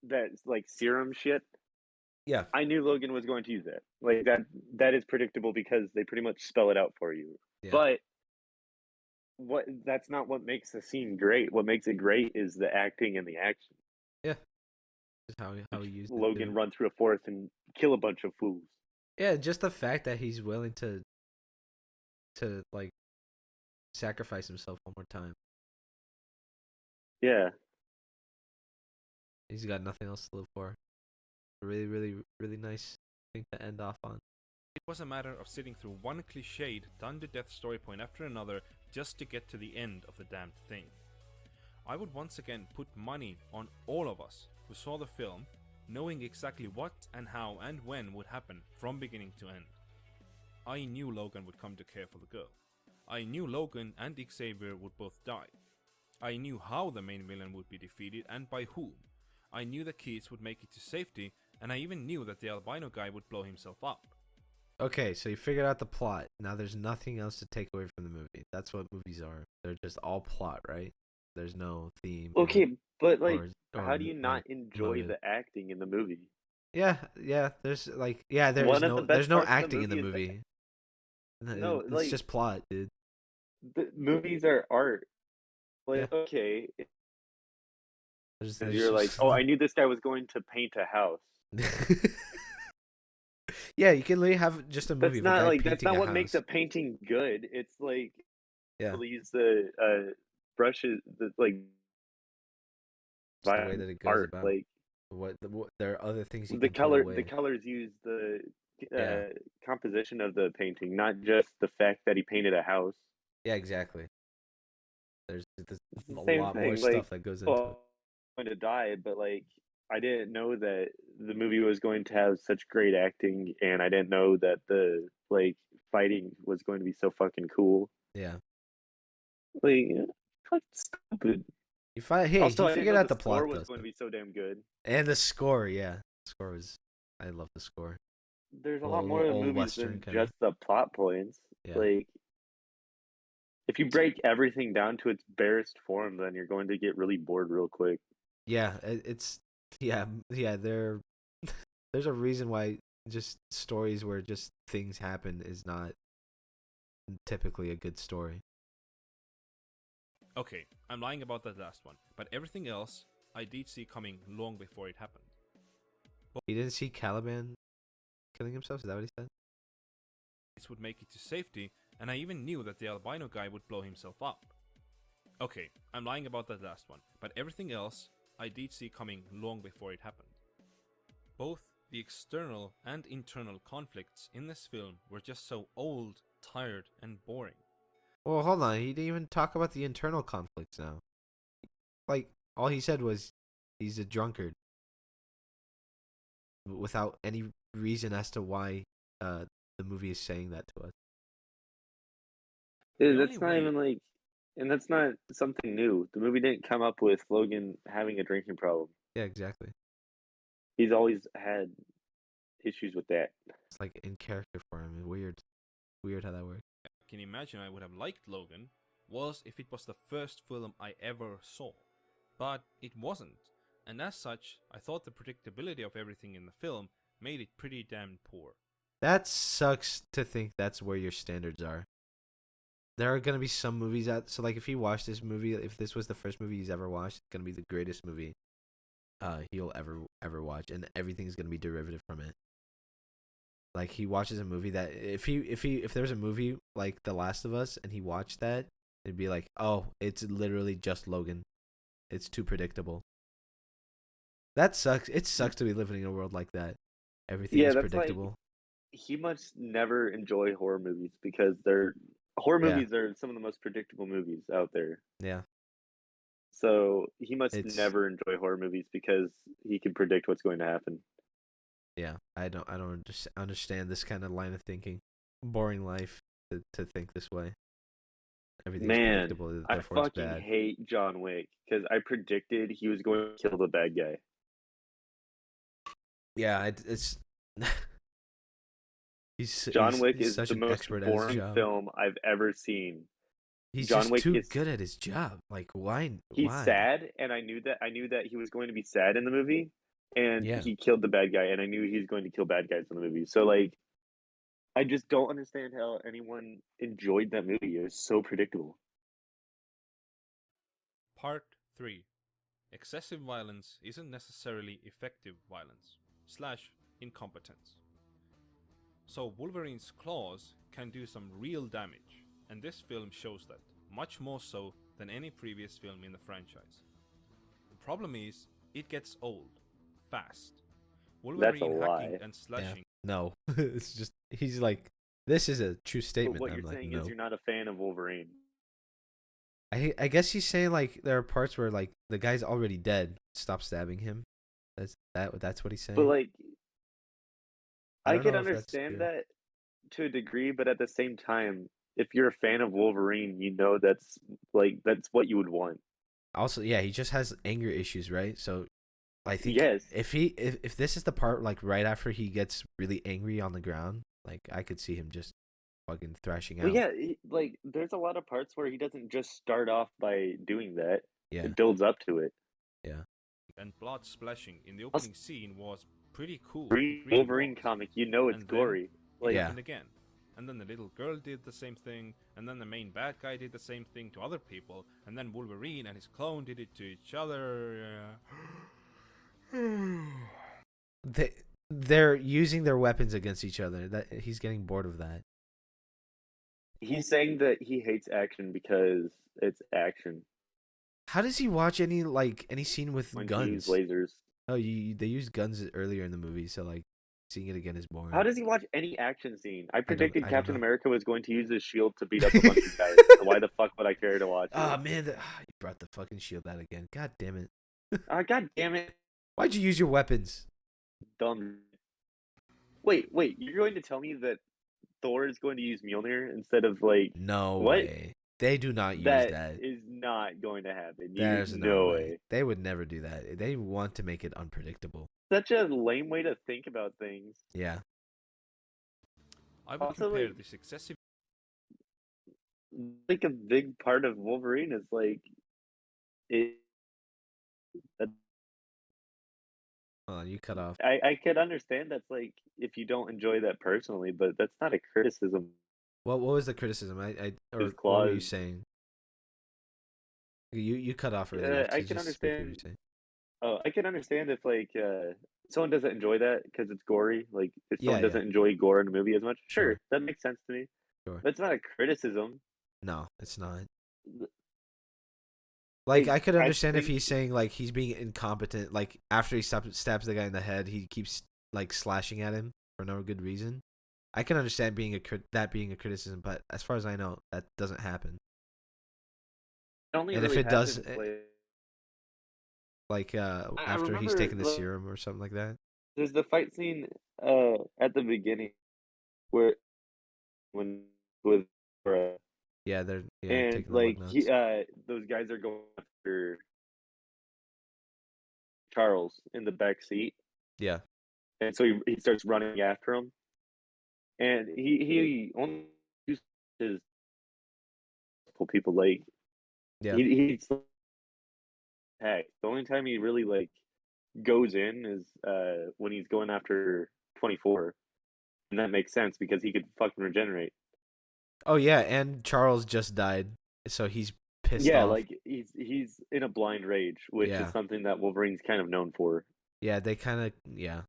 that like serum shit. Yeah. I knew Logan was going to use it. Like that is predictable because they pretty much spell it out for you. Yeah. But what that's not what makes the scene great. What makes it great is the acting and the action. Yeah. Just how he used it. Logan run through a forest and kill a bunch of fools. Yeah, just the fact that he's willing to like sacrifice himself one more time. Yeah. He's got nothing else to live for. Really, really, really nice thing to end off on. It was a matter of sitting through one cliched, done-to-death story point after another just to get to the end of the damned thing. I would once again put money on all of us who saw the film, knowing exactly what and how and when would happen from beginning to end. I knew Logan would come to care for the girl. I knew Logan and Xavier would both die. I knew how the main villain would be defeated and by whom. I knew the kids would make it to safety, and I even knew that the albino guy would blow himself up. Okay, so you figured out the plot. Now there's nothing else to take away from the movie. That's what movies are. They're just all plot, right? There's no theme. Okay, but like, or how do you not like, enjoy motive. the acting in the movie? Yeah. There's like, yeah, there's One of the best there's no parts of the acting in the movie movie. No, It's like just plot, dude. the movies are art. Like, Yeah. okay, There's you're like, just- oh, I knew this guy was going to paint a house. Yeah, you can literally have just a movie. That's not like that's painting not a what makes a house. painting good. It's like Yeah, people use the brushes, the like just the way that it goes art, about. like What there are other things you the can color. pull away. The colors use the Yeah. composition of the painting, not just the fact that he painted a house. Yeah, exactly. There's It's the a same lot more thing. Like, stuff that goes into it. going to die, but like I didn't know that the movie was going to have such great acting, and I didn't know that the like fighting was going to be so fucking cool. Yeah. Like, fucking stupid. Hey, Also, you I didn't figured know out the the score plot was though. going to be so damn good. And the score, yeah. The score was I love the score. There's a lot more to Old movies Western than kinda. just the plot points. Yeah. Like, if you break everything down to its barest form, then you're going to get really bored real quick. Yeah, there there's a reason why just stories where just things happen is not typically a good story. Okay, I'm lying about that last one, but everything else I did see coming long before it happened. He didn't see Caliban killing himself? Is that what he said? This would make it to safety, and I even knew that the albino guy would blow himself up. Okay, I'm lying about that last one, but everything else I did see coming long before it happened. Both the external and internal conflicts in this film were just so old, tired, and boring. Well, hold on. He didn't even talk about the internal conflicts now. Like, all he said was he's a drunkard. Without any reason as to why the movie is saying that to us. Dude, The that's only not way- even like, and that's not something new. The movie didn't come up with Logan having a drinking problem. Yeah, exactly. He's always had issues with that. It's like in character for him. Weird how that works. I can imagine I would have liked Logan was if it was the first film I ever saw. But it wasn't, and as such, I thought the predictability of everything in the film made it pretty damn poor. That sucks to think that's where your standards are. There are gonna be some movies out. So like, if he watched this movie, if this was the first movie he's ever watched, it's gonna be the greatest movie he'll ever watch, and everything's gonna be derivative from it. Like, he watches a movie that if there was a movie like The Last of Us and he watched that, it'd be like, oh, it's literally just Logan. It's too predictable. That sucks. It sucks to be living in a world like that. Everything is that's predictable. like he must never enjoy horror movies because horror Yeah. movies are some of the most predictable movies out there. Yeah. So he must It's- never enjoy horror movies because he can predict what's going to happen. Yeah. I don't just understand this kind of line of thinking. Boring life to think this way. Everything's Man, predictable. I Therefore, it's fucking bad. hate John Wick because I predicted he was going to kill the bad guy. Yeah. It's John Wick he's is such the an most expert at his boring job. film I've ever seen. He's John just Wick too is good at his job. Like, why? he's Why? sad, and I knew that he was going to be sad in the movie, and Yeah. he killed the bad guy, and I knew he was going to kill bad guys in the movie. So like, I just don't understand how anyone enjoyed that movie. It was so predictable. Part 3. Excessive violence isn't necessarily effective violence / incompetence. So Wolverine's claws can do some real damage, and this film shows that, much more so than any previous film in the franchise. The problem is, it gets old, fast. That's a Wolverine hacking lie. and slashing. No, it's just he's like, this is a true But statement. what I'm you're like, saying no. is you're not a fan of Wolverine. I guess he's saying like there are parts where like the guy's already dead. Stop stabbing him. That's what he's saying. But like, I I don't could know if that's understand true. that to a degree, but at the same time, if you're a fan of Wolverine, you know that's what you would want. Also, yeah, he just has anger issues, right? So I think Yes. if this is the part like right after he gets really angry on the ground, like I could see him just fucking thrashing Well, out. yeah, like there's a lot of parts where he doesn't just start off by doing that. Yeah, It builds up to it. yeah. And blood splashing in the Also, opening scene was pretty cool. Wolverine, It really Wolverine was. comic, you know it's And then gory. It Like, Yeah. happened again. And then the little girl did the same thing, and then the main bad guy did the same thing to other people, and then Wolverine and his clone did it to each other. They're using their weapons against each other. That he's getting bored of that. he's saying that he hates action because it's action How does he watch any scene with when you use guns? lasers. Oh, they used guns earlier in the movie, so like seeing it again is boring. How does he watch any action scene? I predicted I don't Captain know. America was going to use his shield to beat up a bunch of guys. So why the fuck would I care to watch it? Ah man, you brought the fucking shield out again. God damn it! God damn it, Why'd you use your weapons? dumb. Wait, you're going to tell me that Thor is going to use Mjolnir instead of like No what? way. They do not use That that. is not going to happen. There's No no way. way. They would never do that. They want to make it unpredictable. Such a lame way to think about things. Yeah. I would Also, compare like- this excessive. Like a big part of Wolverine is like it. Hold on, you cut off. I could understand that's like if you don't enjoy that personally, but that's not a criticism. What was the criticism? Or His what were you claws. saying? You cut off earlier. I so can just speak what you're understand. saying. Oh, I can understand if like someone doesn't enjoy that because it's gory. Like if someone Yeah, doesn't enjoy gore in a movie as much, sure, Sure. that makes sense to me. Sure. But it's not a criticism. No, it's not. Like I could I understand if think- he's saying like he's being incompetent. Like after he stabs the guy in the head, he keeps like slashing at him for no good reason. I can understand being that being a criticism, but as far as I know, that doesn't happen. It only And if really it does- happens, Like I after he's remember, taking the like, serum or something like that. there's the fight scene at the beginning where when with Yeah, they're and taking like the lug he nuts. those guys are going after Charles in the back seat, Yeah, and so he starts running after him, and he only uses his people like yeah. he's heck. The only time he really like goes in is when he's going after 24, and that makes sense because he could fucking regenerate. Oh yeah, and Charles just died, so he's pissed Yeah, off. like he's in a blind rage, which Yeah. is something that Wolverine's kind of known for. Yeah, they kind of yeah.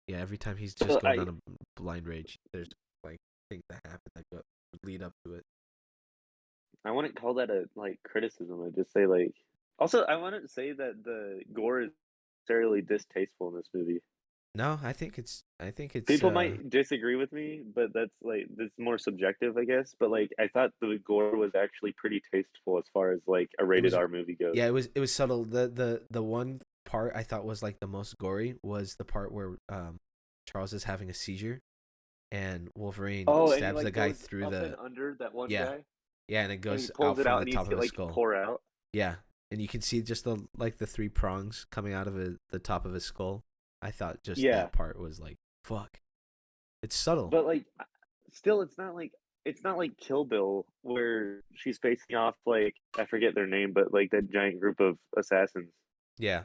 Every time he's So just going I- on a blind rage, there's like things that happen that lead up to it. I wouldn't call that a like criticism. I'd just say like. Also, I wouldn't say that the gore is necessarily distasteful in this movie. No, I think it's People might disagree with me, but that's more subjective, I guess. But like, I thought the gore was actually pretty tasteful as far as like a rated R movie goes. Yeah, it was subtle. The one part I thought was like the most gory was the part where Charles is having a seizure, and Wolverine and he, stabs like, the guy goes through up the and under that one Yeah. guy. yeah, and it And goes he pulls out it from out the and top he's of his like skull. pour out. Yeah, and you can see just the three prongs coming out of the top of his skull. I thought just Yeah. that part was like fuck. It's subtle. But like, still, it's not like Kill Bill where she's facing off like I forget their name, but like that giant group of assassins, Yeah.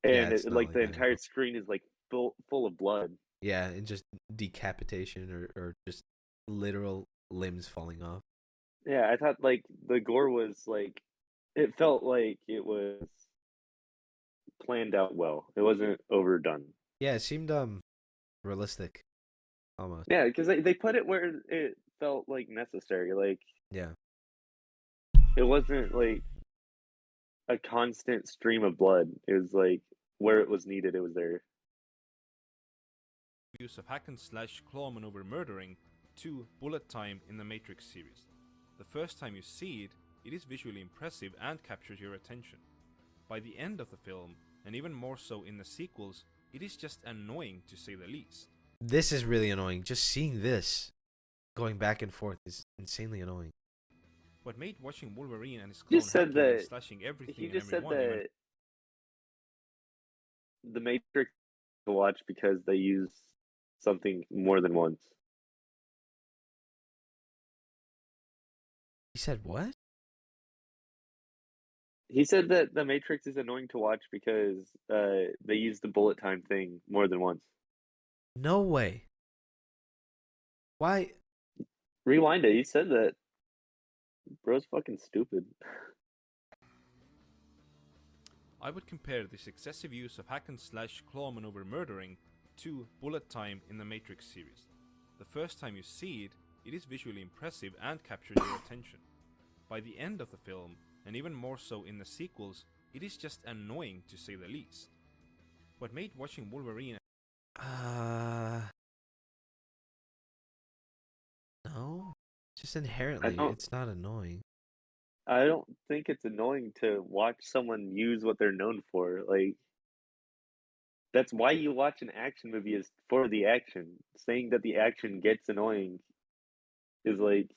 Yeah, and it's not like like the that at entire all. screen is like full of blood. Yeah, and just decapitation or just literal limbs falling off. Yeah, I thought like the gore was like it felt like it was planned out well. It wasn't overdone. Yeah, it seemed realistic almost. Yeah, because they put it where it felt like necessary. Like Yeah. it wasn't like a constant stream of blood. It was like where it was needed, it was there. Use of hack and slash claw maneuver murdering to bullet time in the Matrix series. The first time you see it, it is visually impressive and captures your attention. By the end of the film, and even more so in the sequels, it is just annoying to say the least. This is really annoying. Just seeing this going back and forth is insanely annoying. What made watching Wolverine and his You clone said hacking and that slashing everything he and just said everyone even that the Matrix to watch because they use something more than once. He said what? He said that the Matrix is annoying to watch because they use the bullet time thing more than once. No way. Why? Rewind it. He said that. Bro's fucking stupid. I would compare this excessive use of hack and slash claw maneuver murdering to bullet time in the Matrix series. The first time you see it, it is visually impressive and captures your attention. By the end of the film, and even more so in the sequels, it is just annoying to say the least. What made watching Wolverine No. Just inherently, it's not annoying. I don't think it's annoying to watch someone use what they're known for. Like that's why you watch an action movie is for the action. Saying that the action gets annoying is like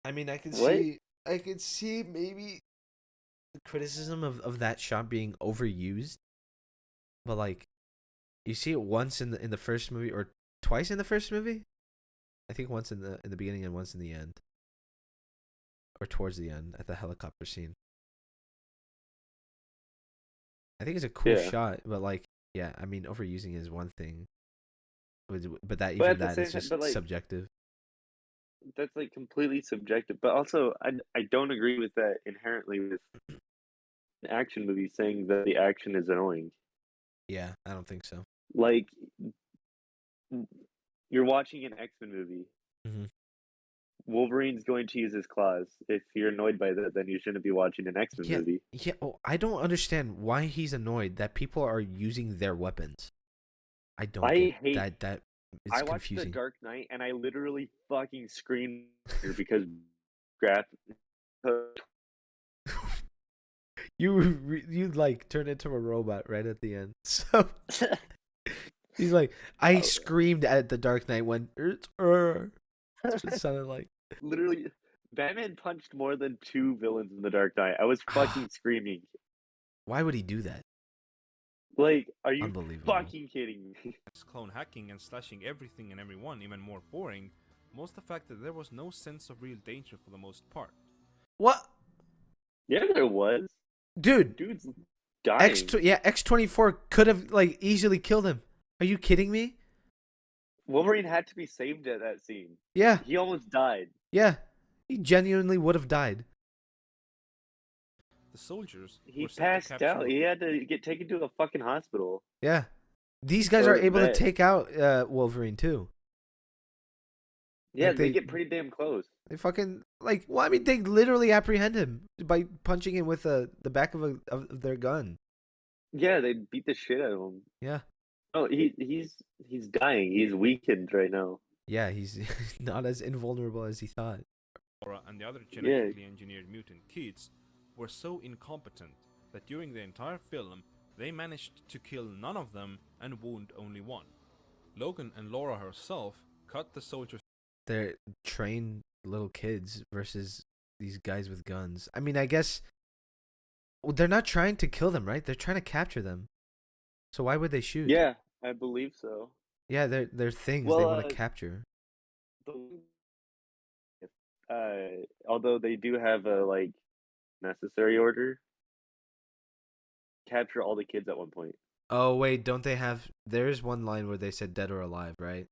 I mean, what? I could see maybe the criticism of that shot being overused, but like you see it once in the first movie or twice in the first movie. I think once in the beginning and once in the end, or towards the end at the helicopter scene. I think it's a cool Yeah. shot, but like, yeah, I mean, overusing is one thing, but that But even at the that same is time, just but like subjective. that's like completely subjective. But also, I don't agree with that inherently with an action movie saying that the action is annoying. Yeah, I don't think so. Like you're watching an X-Men movie. Mm-hmm. Wolverine's going to use his claws. If you're annoyed by that, then you shouldn't be watching an X-Men Yeah, movie. yeah. Oh, I don't understand why he's annoyed that people are using their weapons. I don't get I hate. that. That is I watched The confusing. Dark Knight and I literally fucking screamed because crap. You like turn into a robot right at the end. So he's like, I screamed at the Dark Knight when that's what it sounded like. Literally, Batman punched more than 2 villains in The Dark Knight. I was fucking screaming. Why would he do that? Like, are you Unbelievable. fucking kidding me? clone hacking and slashing everything and everyone even more boring, was the fact that there was no sense of real danger for the most part. What? Yeah, there was. Dude, Dude's dying. X-24 could have like easily killed him. Are you kidding me? Wolverine had to be saved at that scene. Yeah. He almost died. Yeah. He genuinely would have died. The soldiers He were set to passed capture out. He had to get taken to a fucking hospital. Yeah. These guys Or are able to vet. take out Wolverine too. Yeah, Like, they get pretty damn close. They fucking like. Well, I mean, they literally apprehend him by punching him with the back of their gun. Yeah, they beat the shit out of him. Yeah. Oh, he's dying. He's weakened right now. Yeah, he's not as invulnerable as he thought. Laura and the other genetically engineered mutant kids were so incompetent that during the entire film, they managed to kill none of them and wound only one. Logan and Laura herself cut the soldiers. They're trained little kids versus these guys with guns. I mean, I guess they're not trying to kill them, right? They're trying to capture them. So why would they shoot? Yeah, I believe so. Yeah, they're things they Well, want to capture. the although they do have a like necessary order, capture all the kids at one point. Oh wait, don't they have? There's one line where they said dead or alive, right?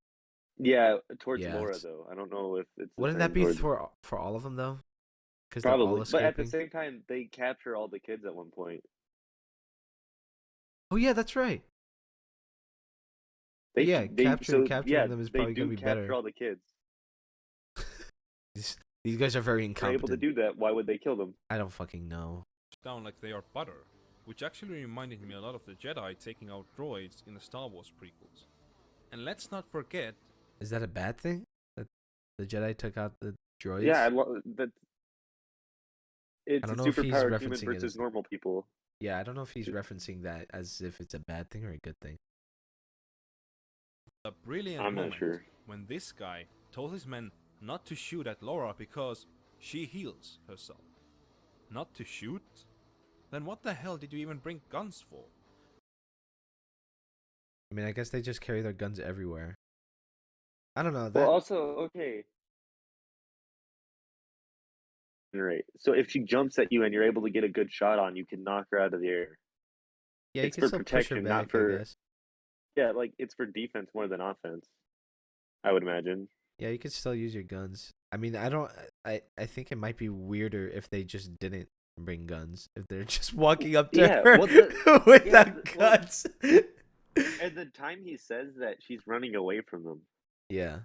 Yeah, towards Yeah. Laura though. I don't know if it's the Wouldn't that same be towards for all of them though? Because they're all probably, but at the escaping. same time, they capture all the kids at one point. Oh yeah, that's right. They Yeah, they so capturing yeah, them is they probably gonna do be capture better. all the kids. These guys are very They're able to incompetent. do that. Why would they kill them? I don't fucking know. Down like they are butter, which actually reminded me a lot of the Jedi taking out droids in the Star Wars prequels. And let's not forget, Is that a bad thing? That the Jedi took out the Yeah, droids? that I it's a don't know if he's superpowered human referencing it versus as normal people. yeah, I don't know if he's referencing that as if it's a bad thing or a good thing. a brilliant I'm not moment sure. when this guy told his men not to shoot at Laura because she heals herself. Not to shoot? Then what the hell did you even bring guns for? I mean, I guess they just carry their guns everywhere. I don't know Well, that. also, okay, right. So if she jumps at you and you're able to get a good shot on, you can knock her out of the air. Yeah, you It's can for still push her protection, not back, I for guess. yeah, like it's for defense more than offense. I would imagine. Yeah, you can still use your guns. I mean, I don't. I think it might be weirder if they just didn't bring guns. If they're just walking up to Yeah, her well, the without well, guns. at the time he says that she's running away from them. Yeah.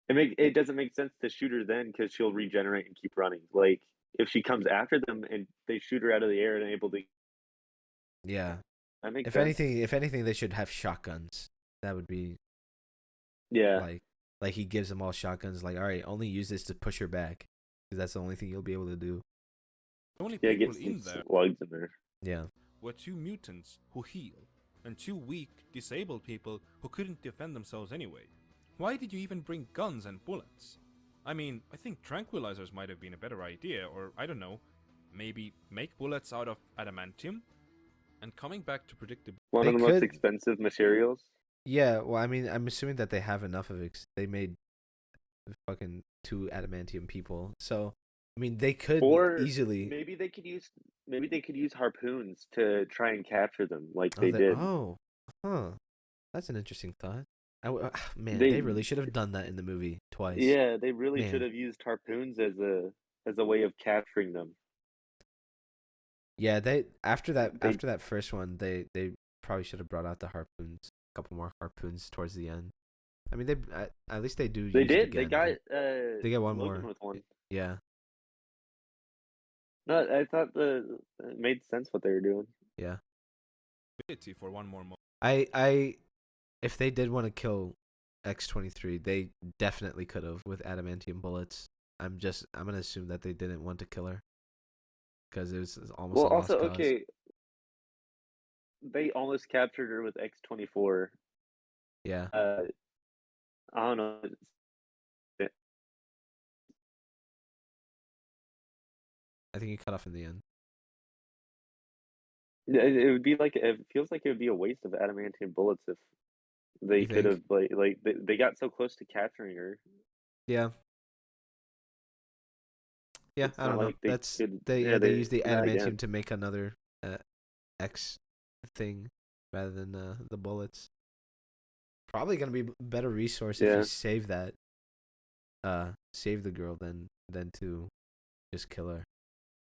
It doesn't make sense to shoot her then because she'll regenerate and keep running. Like if she comes after them and they shoot her out of the air and able to, Yeah. that makes If sense. anything, they should have shotguns. That would be Yeah, like he gives them all shotguns. Like, all right, only use this to push her back, because that's the only thing you'll be able to do. The only yeah, people get some in there slugs in there. Yeah. were two mutants who heal, and two weak, disabled people who couldn't defend themselves anyway. Why did you even bring guns and bullets? I mean, I think tranquilizers might have been a better idea, or I don't know, maybe make bullets out of adamantium? And coming back to predictability, One They of the most could. expensive materials. Yeah. Well, I mean, I'm assuming that they have enough of it. They made fucking two adamantium people, so I mean, they could Or easily. maybe they could use harpoons to try and capture them like Oh, they did. huh. That's an interesting thought. Man, they They really should have done that in the movie twice. yeah, they really should Man, have used harpoons as a way of capturing them. yeah. They They after that first one, they probably should have brought out the harpoons, a couple more harpoons towards the end. I mean, at least they do they use it did. They again. got They get one Logan more. with one. Yeah, No, I thought it made sense what they were doing. yeah. for one more moment. I if they did want to kill X-23, they definitely could have with adamantium bullets. I'm gonna assume that they didn't want to kill her because it was almost Well, a lost also cause. okay, they almost captured her with X-24. Yeah, I don't know. I think he cut off in the end. It would be like it feels like it would be a waste of adamantium bullets if they You could think? have they got so close to capturing her. Yeah, yeah. It's I not don't know. like they That's could they use the yeah adamantium again. to make another X thing rather than the bullets. Probably gonna be better resource if you Yeah. save that save the girl than to just kill her.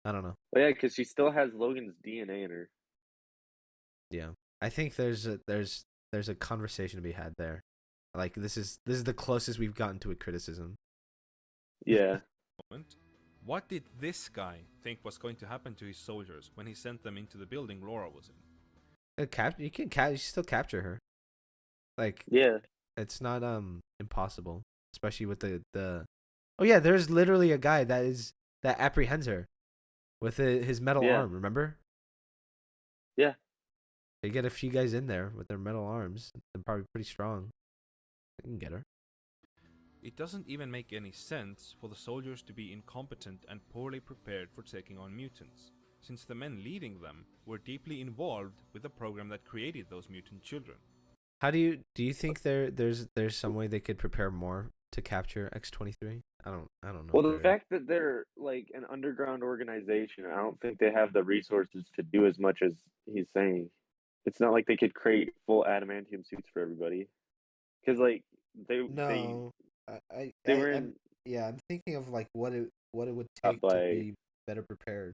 I don't know. But yeah, because she still has Logan's DNA in her. Yeah, I think there's a conversation to be had there. Like this is the closest we've gotten to a criticism. Yeah. What did this guy think was going to happen to his soldiers when he sent them into the building Laura was in? You still capture her. Like Yeah. it's not impossible, especially with the. Oh yeah, there's literally a guy that apprehends her with his metal Yeah. arm. Remember? Yeah. They get a few guys in there with their metal arms. They're probably pretty strong. They can get her. It doesn't even make any sense for the soldiers to be incompetent and poorly prepared for taking on mutants, since the men leading them were deeply involved with the program that created those mutant children. How do you think there's some way they could prepare more to capture X-23? I don't know if Well, the they're. fact that they're like an underground organization, I don't think they have the resources to do as much as he's saying. It's not like they could create full adamantium suits for everybody. Because like they No, they were in yeah, I'm thinking of like what it would take to like be better prepared.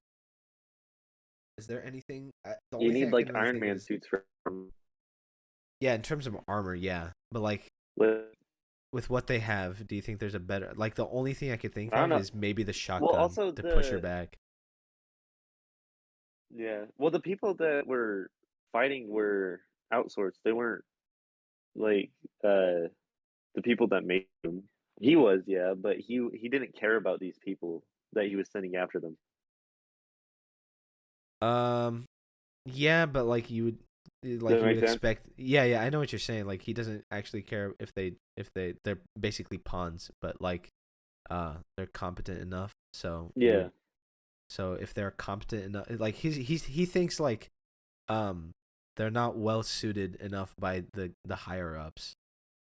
Is there anything? The you only thing need I can like really Iron think of Man is suits for yeah, in terms of armor, yeah, but like I with what they have, do you think there's a better? Like the only thing I could think don't of know. is maybe the Well, shotgun also to push her the back. yeah. Well, the people that were fighting were outsourced. They weren't like uh the people that made him. He was, yeah, but he didn't care about these people that he was sending after them. Um, yeah, but Does like that you would make sense? expect. Yeah, yeah, I know what you're saying. Like he doesn't actually care if they're basically pawns, but like they're competent enough. Yeah. So if they're competent enough, like he thinks like they're not well suited enough by the higher ups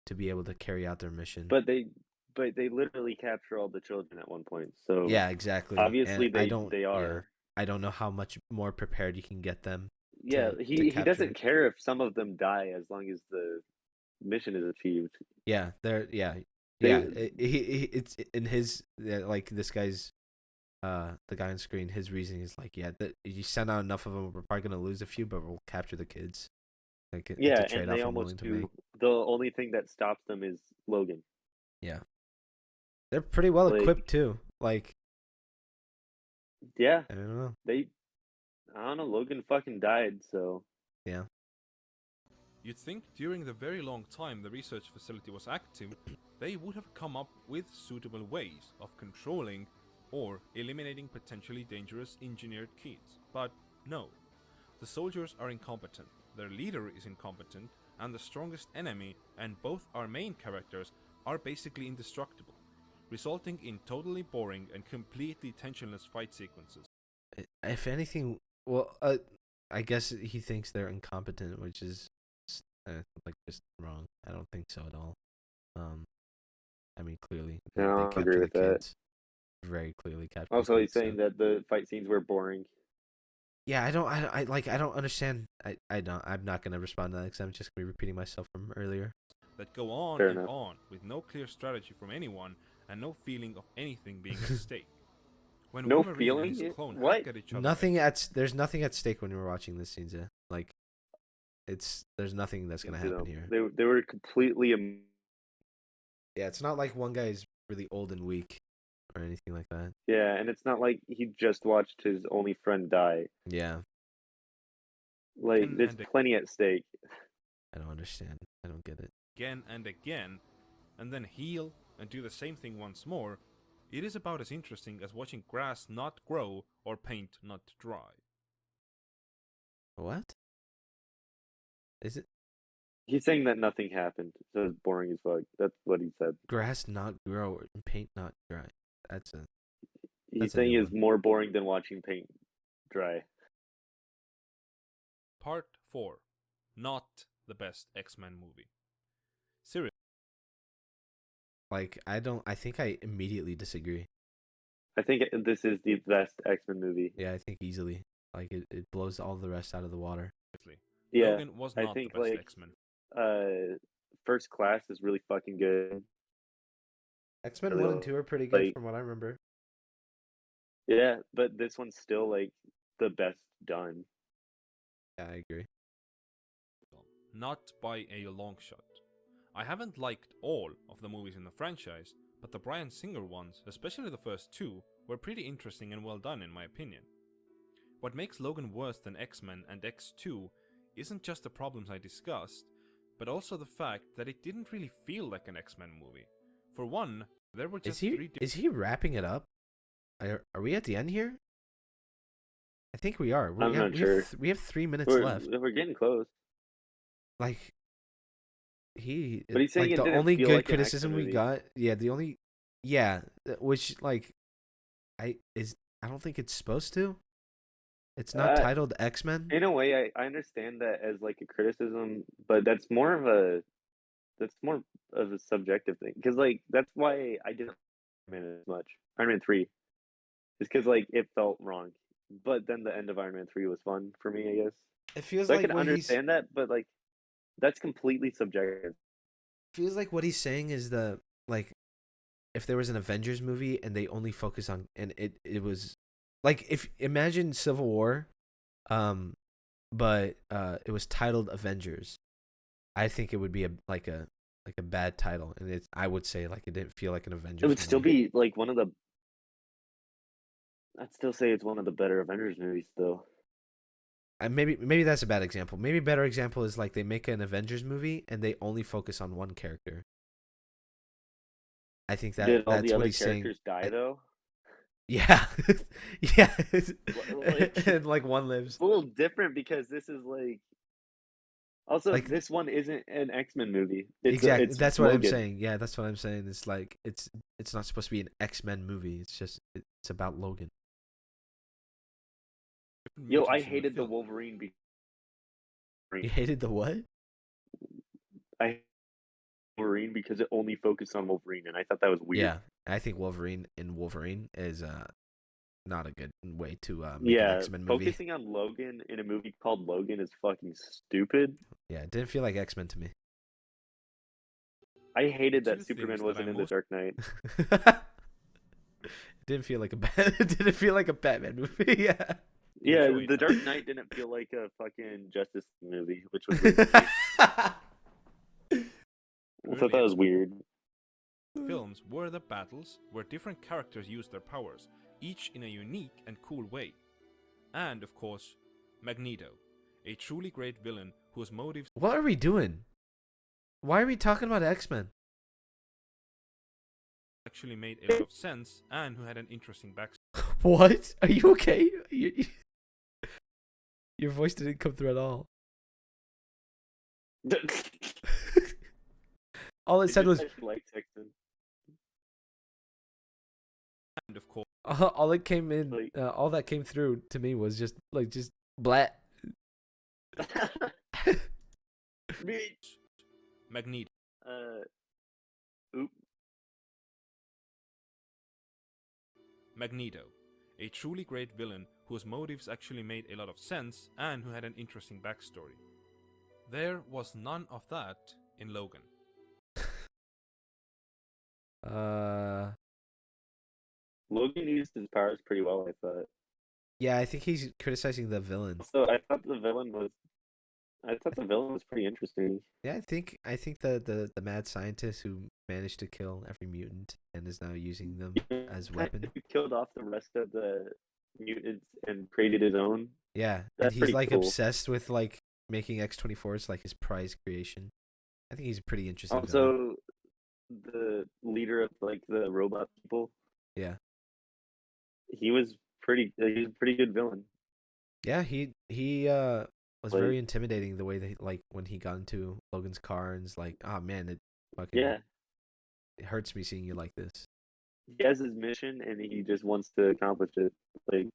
to be able to carry out their mission. But they literally capture all the children at one point. So Yeah, exactly. And obviously they yeah, are. I don't know how much more prepared you can get them Yeah, to he capture. doesn't care if some of them die as long as the mission is achieved. Yeah, they're yeah, They yeah. It's in his yeah, like this guy's the guy on screen. His reasoning is like, yeah, that you send out enough of them, we're probably gonna lose a few, but we'll capture the kids. Like it's a yeah, trade and they off I'm almost willing to make. do. The only thing that stops them is Logan. Yeah, they're pretty well Like, equipped too. Like yeah, I don't know. they I don't know, Logan fucking died, so Yeah. You'd think during the very long time the research facility was active, they would have come up with suitable ways of controlling or eliminating potentially dangerous engineered kids. But no. The soldiers are incompetent, their leader is incompetent, and the strongest enemy and both our main characters are basically indestructible, resulting in totally boring and completely tensionless fight sequences. If anything, well, I guess he thinks they're incompetent, which is like just wrong. I don't think so at all. Um, I mean, clearly I they don't agree capture the with that. kids. Very clearly capture the Also, he's kids. So saying that the fight scenes were boring. yeah, I don't understand. I don't. I'm not gonna respond to that because I'm just gonna be repeating myself from earlier. That go on Fair and enough. on with no clear strategy from anyone and no feeling of anything being at stake. When No Wolverine and his feeling? clone What? hack at each other, There's nothing at stake when we're watching this scene. Like there's nothing that's gonna happen here. They were completely Yeah, it's not like one guy's really old and weak or anything like that. yeah, and it's not like he just watched his only friend die. Yeah, Like, again there's and plenty at stake. I don't understand. I don't get it. again and again, and then heal and do the same thing once more, it is about as interesting as watching grass not grow or paint not dry. What? Is it He's saying that nothing happened, so it's boring as fuck. That's what he said. grass not grow and paint not dry? That's a He's a saying new it's one. more boring than watching paint dry. Part 4. Not the best X-Men movie. Seriously. Like I think I immediately disagree. I think this is the best X-Men movie. Yeah, I think easily. Like it blows all the rest out of the water. Yeah, Logan was I not the think best like X-Men. First Class is really fucking good. X-Men Really 1 and 2 are pretty good like from what I remember. yeah, but this one's still like the best done. Yeah, I agree. Not by a long shot. I haven't liked all of the movies in the franchise, but the Bryan Singer ones, especially the first two, were pretty interesting and well done in my opinion. What makes Logan worse than X-Men and X2 isn't just the problems I discussed, but also the fact that it didn't really feel like an X-Men movie. For one, there were just Is he wrapping it up? Are we at the end here? I think we are. I'm not sure. We have 3 minutes left. We're getting close. Like But he's saying like it the didn't only feel good like an criticism X-Men we movie. got, yeah, which like I don't think it's supposed to. It's not titled X-Men. In a way, I understand that as like a criticism, but that's more of a subjective thing. Because like that's why I didn't like Iron Man as much. Iron Man 3. Just because like it felt wrong. But then the end of Iron Man 3 was fun for me, I guess. It feels So I like can what he's understand that, but like that's completely subjective. feels like what he's saying is the like if there was an Avengers movie and they only focus on and it was like if imagine Civil War, but it was titled Avengers. I think it would be a bad title, and I would say like it didn't feel like an Avengers It would movie. still be like one of the. I'd still say it's one of the better Avengers movies, though. Maybe that's a bad example. Maybe a better example is like they make an Avengers movie and they only focus on one character. I think Did all that's the what other he's saying. characters die though? Yeah, yeah, Like, and like one lives. it's a little different because this is like. Also, Like this one isn't an X-Men movie. exactly, It's that's what I'm Logan. saying. Yeah, that's what I'm saying. It's like it's not supposed to be an X-Men movie. It's just it's about Logan. Yo, I hated the Wolverine. You hated the what? I hated Wolverine because it only focused on Wolverine, and I thought that was weird. Yeah, I think Wolverine is not a good way to make an X-Men movie. Focusing on Logan in a movie called Logan is fucking stupid. Yeah, it didn't feel like X-Men to me. I hated that Two Superman things that wasn't I in The most- Dark Knight. It didn't feel like it didn't feel like a Batman movie. Yeah. Yeah, Enjoyed The that. Dark Knight didn't feel like a fucking Justice League movie, which was weird to me. I thought that was weird. Films were the battles where different characters used their powers, each in a unique and cool way. And, of course, Magneto, a truly great villain whose motives What are we doing? Why are we talking about X-Men? actually made a lot of sense and who had an interesting backstory. What? Are you okay? Your voice didn't come through at all. All it said was like Texan. And, of course, all it came in. Like- All that came through to me was just blat. Bitch. Magneto, Oop. Magneto, a truly great villain whose motives actually made a lot of sense and who had an interesting backstory. There was none of that in Logan. Logan used his powers pretty well, I thought. Yeah, I think he's criticizing the villain. So I thought the villain was pretty interesting. Yeah, I think the mad scientist who managed to kill every mutant and is now using them as weapon. He killed off the rest of the mutants and created his own. Yeah, That's and he's pretty like cool. obsessed with like making X-24 like his prize creation. I think he's a pretty interesting villain. Also, the leader of like the robot people. Yeah. He was pretty a pretty good villain. Yeah, he was Like- very intimidating the way that like when he got into Logan's car and is like, oh man, it fucking Yeah. it hurts me seeing you like this. He has his mission and he just wants to accomplish it. Like,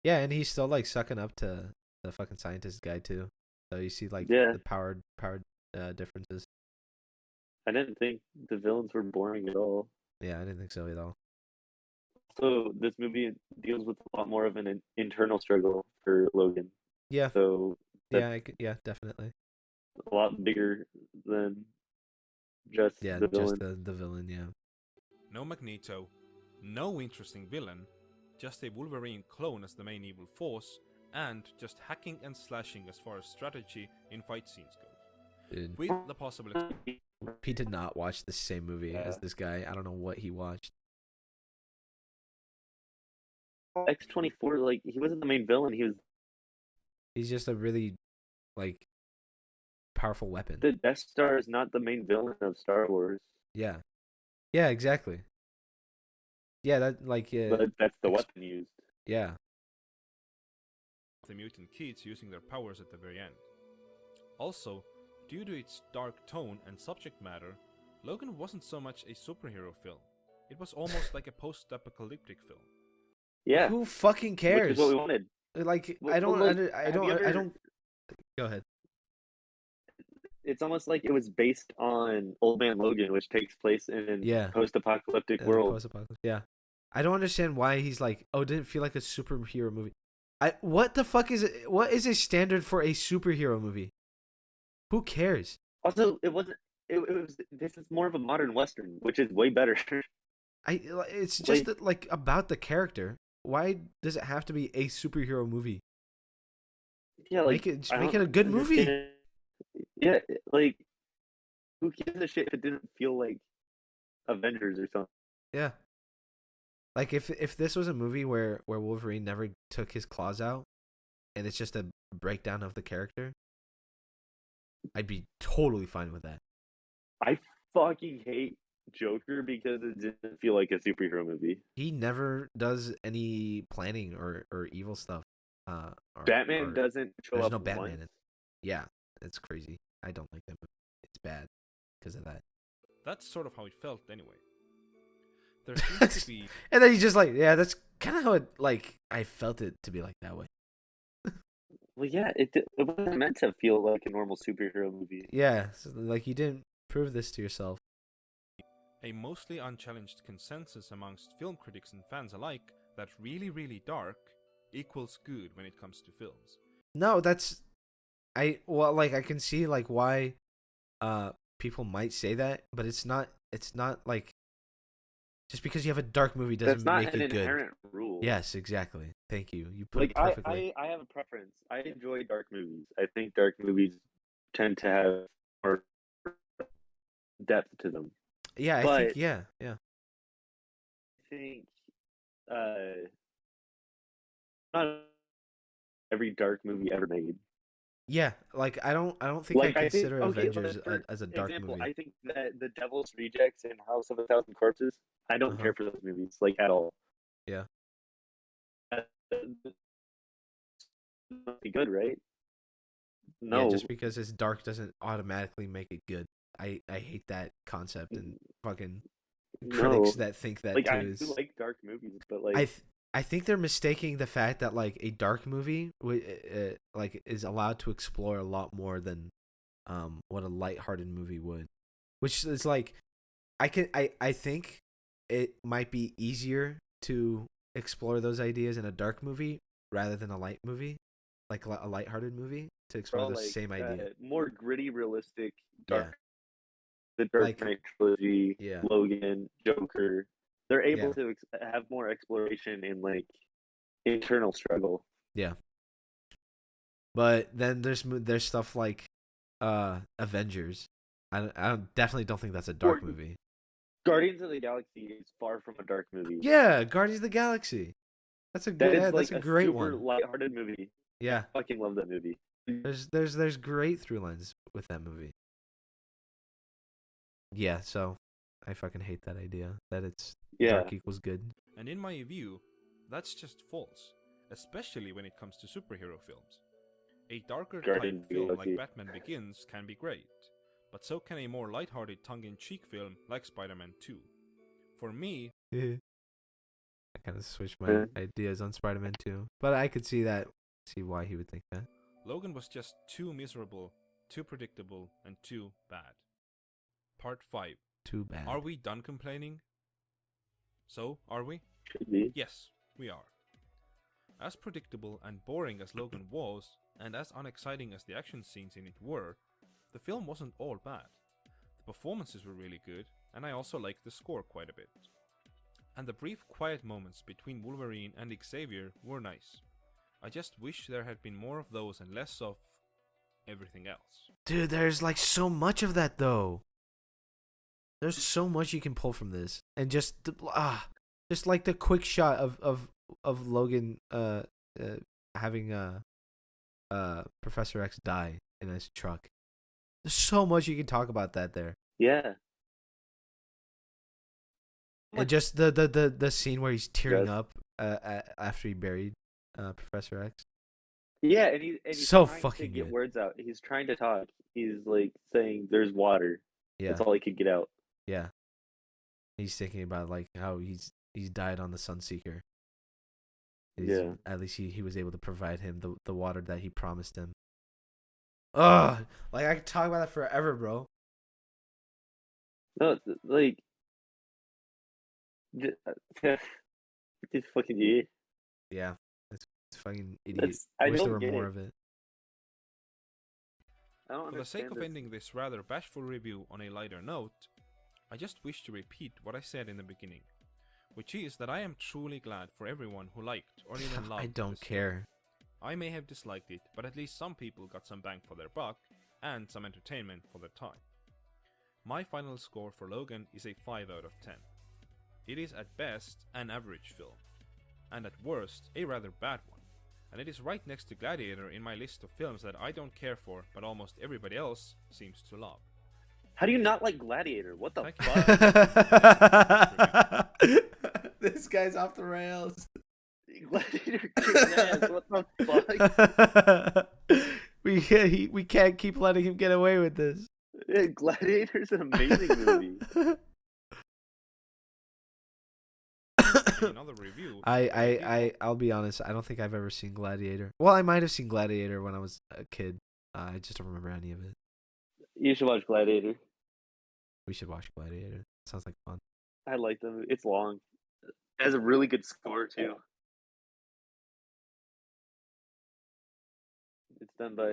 Yeah, and he's still like sucking up to the fucking scientist guy too. So you see like Yeah. the power differences. I didn't think the villains were boring at all. Yeah, I didn't think so at all. So this movie deals with a lot more of an internal struggle for Logan. Yeah, So yeah, definitely. a lot bigger than just Yeah, the just villain. the villain. Yeah. No Magneto, no interesting villain, just a Wolverine clone as the main evil force, and just hacking and slashing as far as strategy in fight scenes goes. Dude, With the possible he did not watch the same movie as Yeah. this guy. I don't know what he watched. X-24, like he wasn't the main villain. He was He's just a really like powerful weapon. the Death Star is not the main villain of Star Wars, Yeah. Yeah, exactly. Yeah, that like but that's the Ex- weapon used. yeah. the mutant kids using their powers at the very end. Also, due to its dark tone and subject matter, Logan wasn't so much a superhero film. It was almost like a post-apocalyptic film. Yeah, Who fucking which cares? is what we wanted. Like Well, I well, don't like, under, I have you don't I ever? don't go ahead. It's almost like it was based on Old Man Logan, which takes place in a Yeah, post-apocalyptic and the world. post-apocalypse. Yeah, I don't understand why he's like, oh, it didn't feel like a superhero movie. What the fuck is it? What is a standard for a superhero movie? Who cares? Also, it wasn't. It was. This is more of a modern western, which is way better. It's just Like, that, like about the character. Why does it have to be a superhero movie? yeah, like Just I make don't it a good movie. understand. Yeah, like who gives a shit if it didn't feel like Avengers or something? Yeah. Like if this was a movie where Wolverine never took his claws out and it's just a breakdown of the character, I'd be totally fine with that. I fucking hate Joker because it didn't feel like a superhero movie. He never does any planning or evil stuff. Batman Or doesn't show there's up no Batman once. yeah, it's crazy. I don't like that movie. It's bad because of that. That's sort of how it felt anyway. There seems to be And then he's just like, yeah, that's kind of how it like I felt it to be like that way. Well, yeah, it wasn't meant to feel like a normal superhero movie. Yeah, so, like you didn't prove this to yourself. a mostly unchallenged consensus amongst film critics and fans alike that really, really dark equals good when it comes to films. No, that's like I can see like why people might say that, but it's not like just because you have a dark movie That's doesn't not make an it good. inherent rule. Yes, exactly. Thank you. You put Like it perfectly. I have a preference. I enjoy dark movies. I think dark movies tend to have more depth to them. Yeah, I think But yeah. I think uh not every dark movie ever made. Yeah, like I don't think I Like I think consider okay, Avengers for as a dark example, movie. I think that The Devil's Rejects and House of a Thousand Corpses, I don't Uh-huh. care for those movies like at all. Yeah. Be good, right? Yeah, No. just because it's dark doesn't automatically make it good. I hate that concept and fucking critics No. that think that Like too I do is like dark movies, but I like th- I think they're mistaking the fact that like a dark movie like is allowed to explore a lot more than what a lighthearted movie would. Which is like I think it might be easier to explore those ideas in a dark movie rather than a light movie, like a lighthearted movie to explore the like same idea. more gritty, realistic, Yeah. dark. The Dark Like Knight trilogy, yeah. Logan, Joker. They're able Yeah. to have more exploration in like internal struggle. Yeah. But then there's stuff like Avengers. I definitely don't think that's a Or dark movie. Guardians of the Galaxy is far from a dark movie. Yeah, Guardians of the Galaxy. That's a That good is that's like a a great super one. lighthearted movie. Yeah. I fucking love that movie. There's great through lines with that movie. Yeah, so I fucking hate that idea that it's Yeah. dark equals good. And in my view, that's just false, especially when it comes to superhero films. A darker Guardians type of the film like Galaxy. Batman Begins can be great, but so can a more lighthearted tongue-in-cheek film like Spider-Man 2. For me, I kind of switched my ideas on Spider-Man 2, but I could see why he would think that. Logan was just too miserable, too predictable, and too bad. Part 5. Too bad. Are we done complaining? So, are we? Should be. Yes, we are. As predictable and boring as Logan was, and as unexciting as the action scenes in it were, the film wasn't all bad. The performances were really good, and I also liked the score quite a bit. And the brief quiet moments between Wolverine and Xavier were nice. I just wish there had been more of those and less of everything else. Dude, there's like so much of that though. There's so much you can pull from this, and just like the quick shot of Logan having Professor X die in his truck. There's so much you can talk about that there. Yeah. And just the scene where he's tearing Yes. up after he buried Professor X. Yeah, and he's So trying to fucking get good. words out. He's trying to talk. He's like saying there's water. Yeah. That's all he could get out. Yeah. He's thinking about like how he's died on the Sunseeker. Yeah. At least he was able to provide him the water that he promised him. Ugh, like I could talk about that forever, bro. No, like, this fucking idiot. Yeah, it's fucking idiot. That's I I wish there don't were get more it. of it. I don't For the sake understand of this. ending this rather bashful review on a lighter note, I just wish to repeat what I said in the beginning, which is that I am truly glad for everyone who liked or even loved I don't this care. film. I may have disliked it, but at least some people got some bang for their buck and some entertainment for their time. My final score for Logan is a 5 out of 10. It is at best an average film, and at worst a rather bad one, and it is right next to Gladiator in my list of films that I don't care for but almost everybody else seems to love. How do you not like Gladiator? What the Thank you. fuck? This guy's off the rails. Gladiator kicks ass. What the fuck? We can't keep letting him get away with this. Yeah, Gladiator's an amazing movie. In another review, I'll be honest. I don't think I've ever seen Gladiator. Well, I might have seen Gladiator when I was a kid. I just don't remember any of it. You should watch Gladiator. We should watch Gladiator. Sounds like fun. I like the movie. It's long. It has a really good score too. It's done by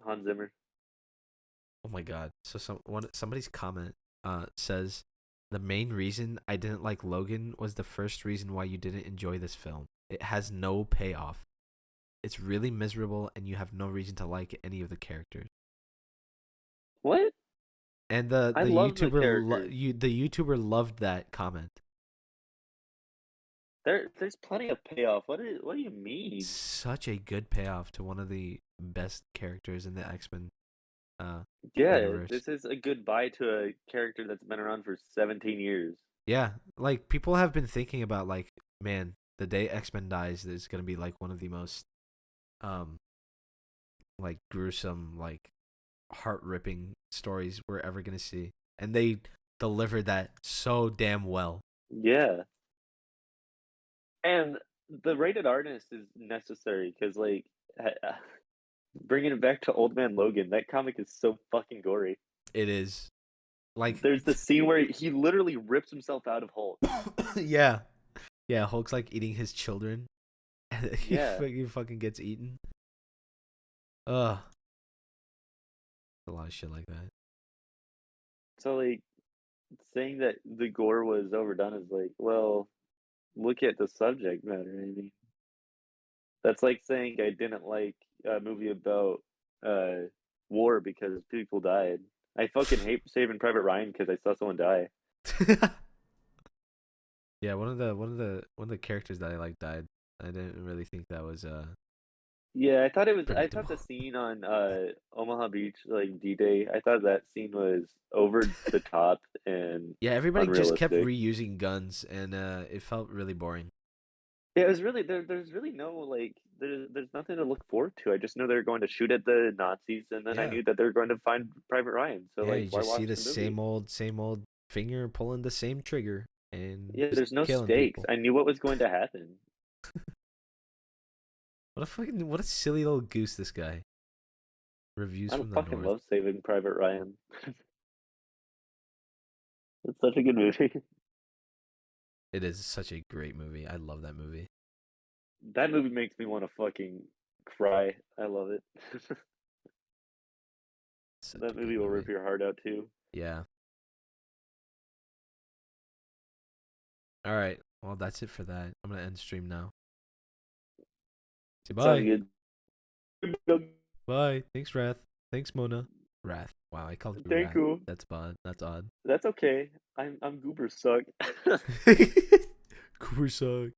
Hans Zimmer. Oh my god. So somebody's comment says the main reason I didn't like Logan was the first reason why you didn't enjoy this film. It has no payoff. It's really miserable and you have no reason to like any of the characters. What? And the I love the YouTuber characters. the YouTuber loved that comment. There's plenty of payoff. What do you mean? Such a good payoff to one of the best characters in the X-Men Yeah, universe. this is a goodbye to a character that's been around for 17 years. Yeah, like people have been thinking about like, man, the day X-Men dies is gonna be like one of the most like gruesome, like heart-ripping stories we're ever gonna see. And they delivered that so damn well. Yeah. And the rated artist is necessary because, like, bringing it back to Old Man Logan, that comic is so fucking gory. It is. Like There's the scene where he literally rips himself out of Hulk. yeah. Yeah, Hulk's like eating his children. And Yeah. he fucking gets eaten. Ugh. A lot of shit like that. So, like, saying that the gore was overdone is like, well, look at the subject matter. I mean, that's like saying I didn't like a movie about war because people died. I fucking hate Saving Private Ryan because I saw someone die. Yeah, one of the characters that I like died. I didn't really think that was Yeah, I thought it was. I predictable. thought the scene on Omaha Beach, like D-Day, I thought that scene was over the top and Yeah, everybody just kept unrealistic. reusing guns, and it felt really boring. Yeah, it was really there's really no like there's nothing to look forward to. I just know they're going to shoot at the Nazis, and then I Yeah. knew that they're going to find Private Ryan. So Yeah, like, you why just watch see the movie? same old finger pulling the same trigger and Yeah, just there's no killing stakes. people. I knew what was going to happen. What a silly little goose this guy. Reviews I from the fucking north. love Saving Private Ryan. It's such a good movie. It is such a great movie. I love that movie. That movie makes me want to fucking cry. I love it. Such That a movie good will movie. rip your heart out too. Yeah. All right. Well, that's it for that. I'm gonna end stream now. Say Sounds bye. good. Bye. Thanks, Wrath. Thanks, Mona. Wrath. Wow, I called you Thank Wrath. you. That's odd. That's odd. That's okay. I'm Goober suck. Cooper suck.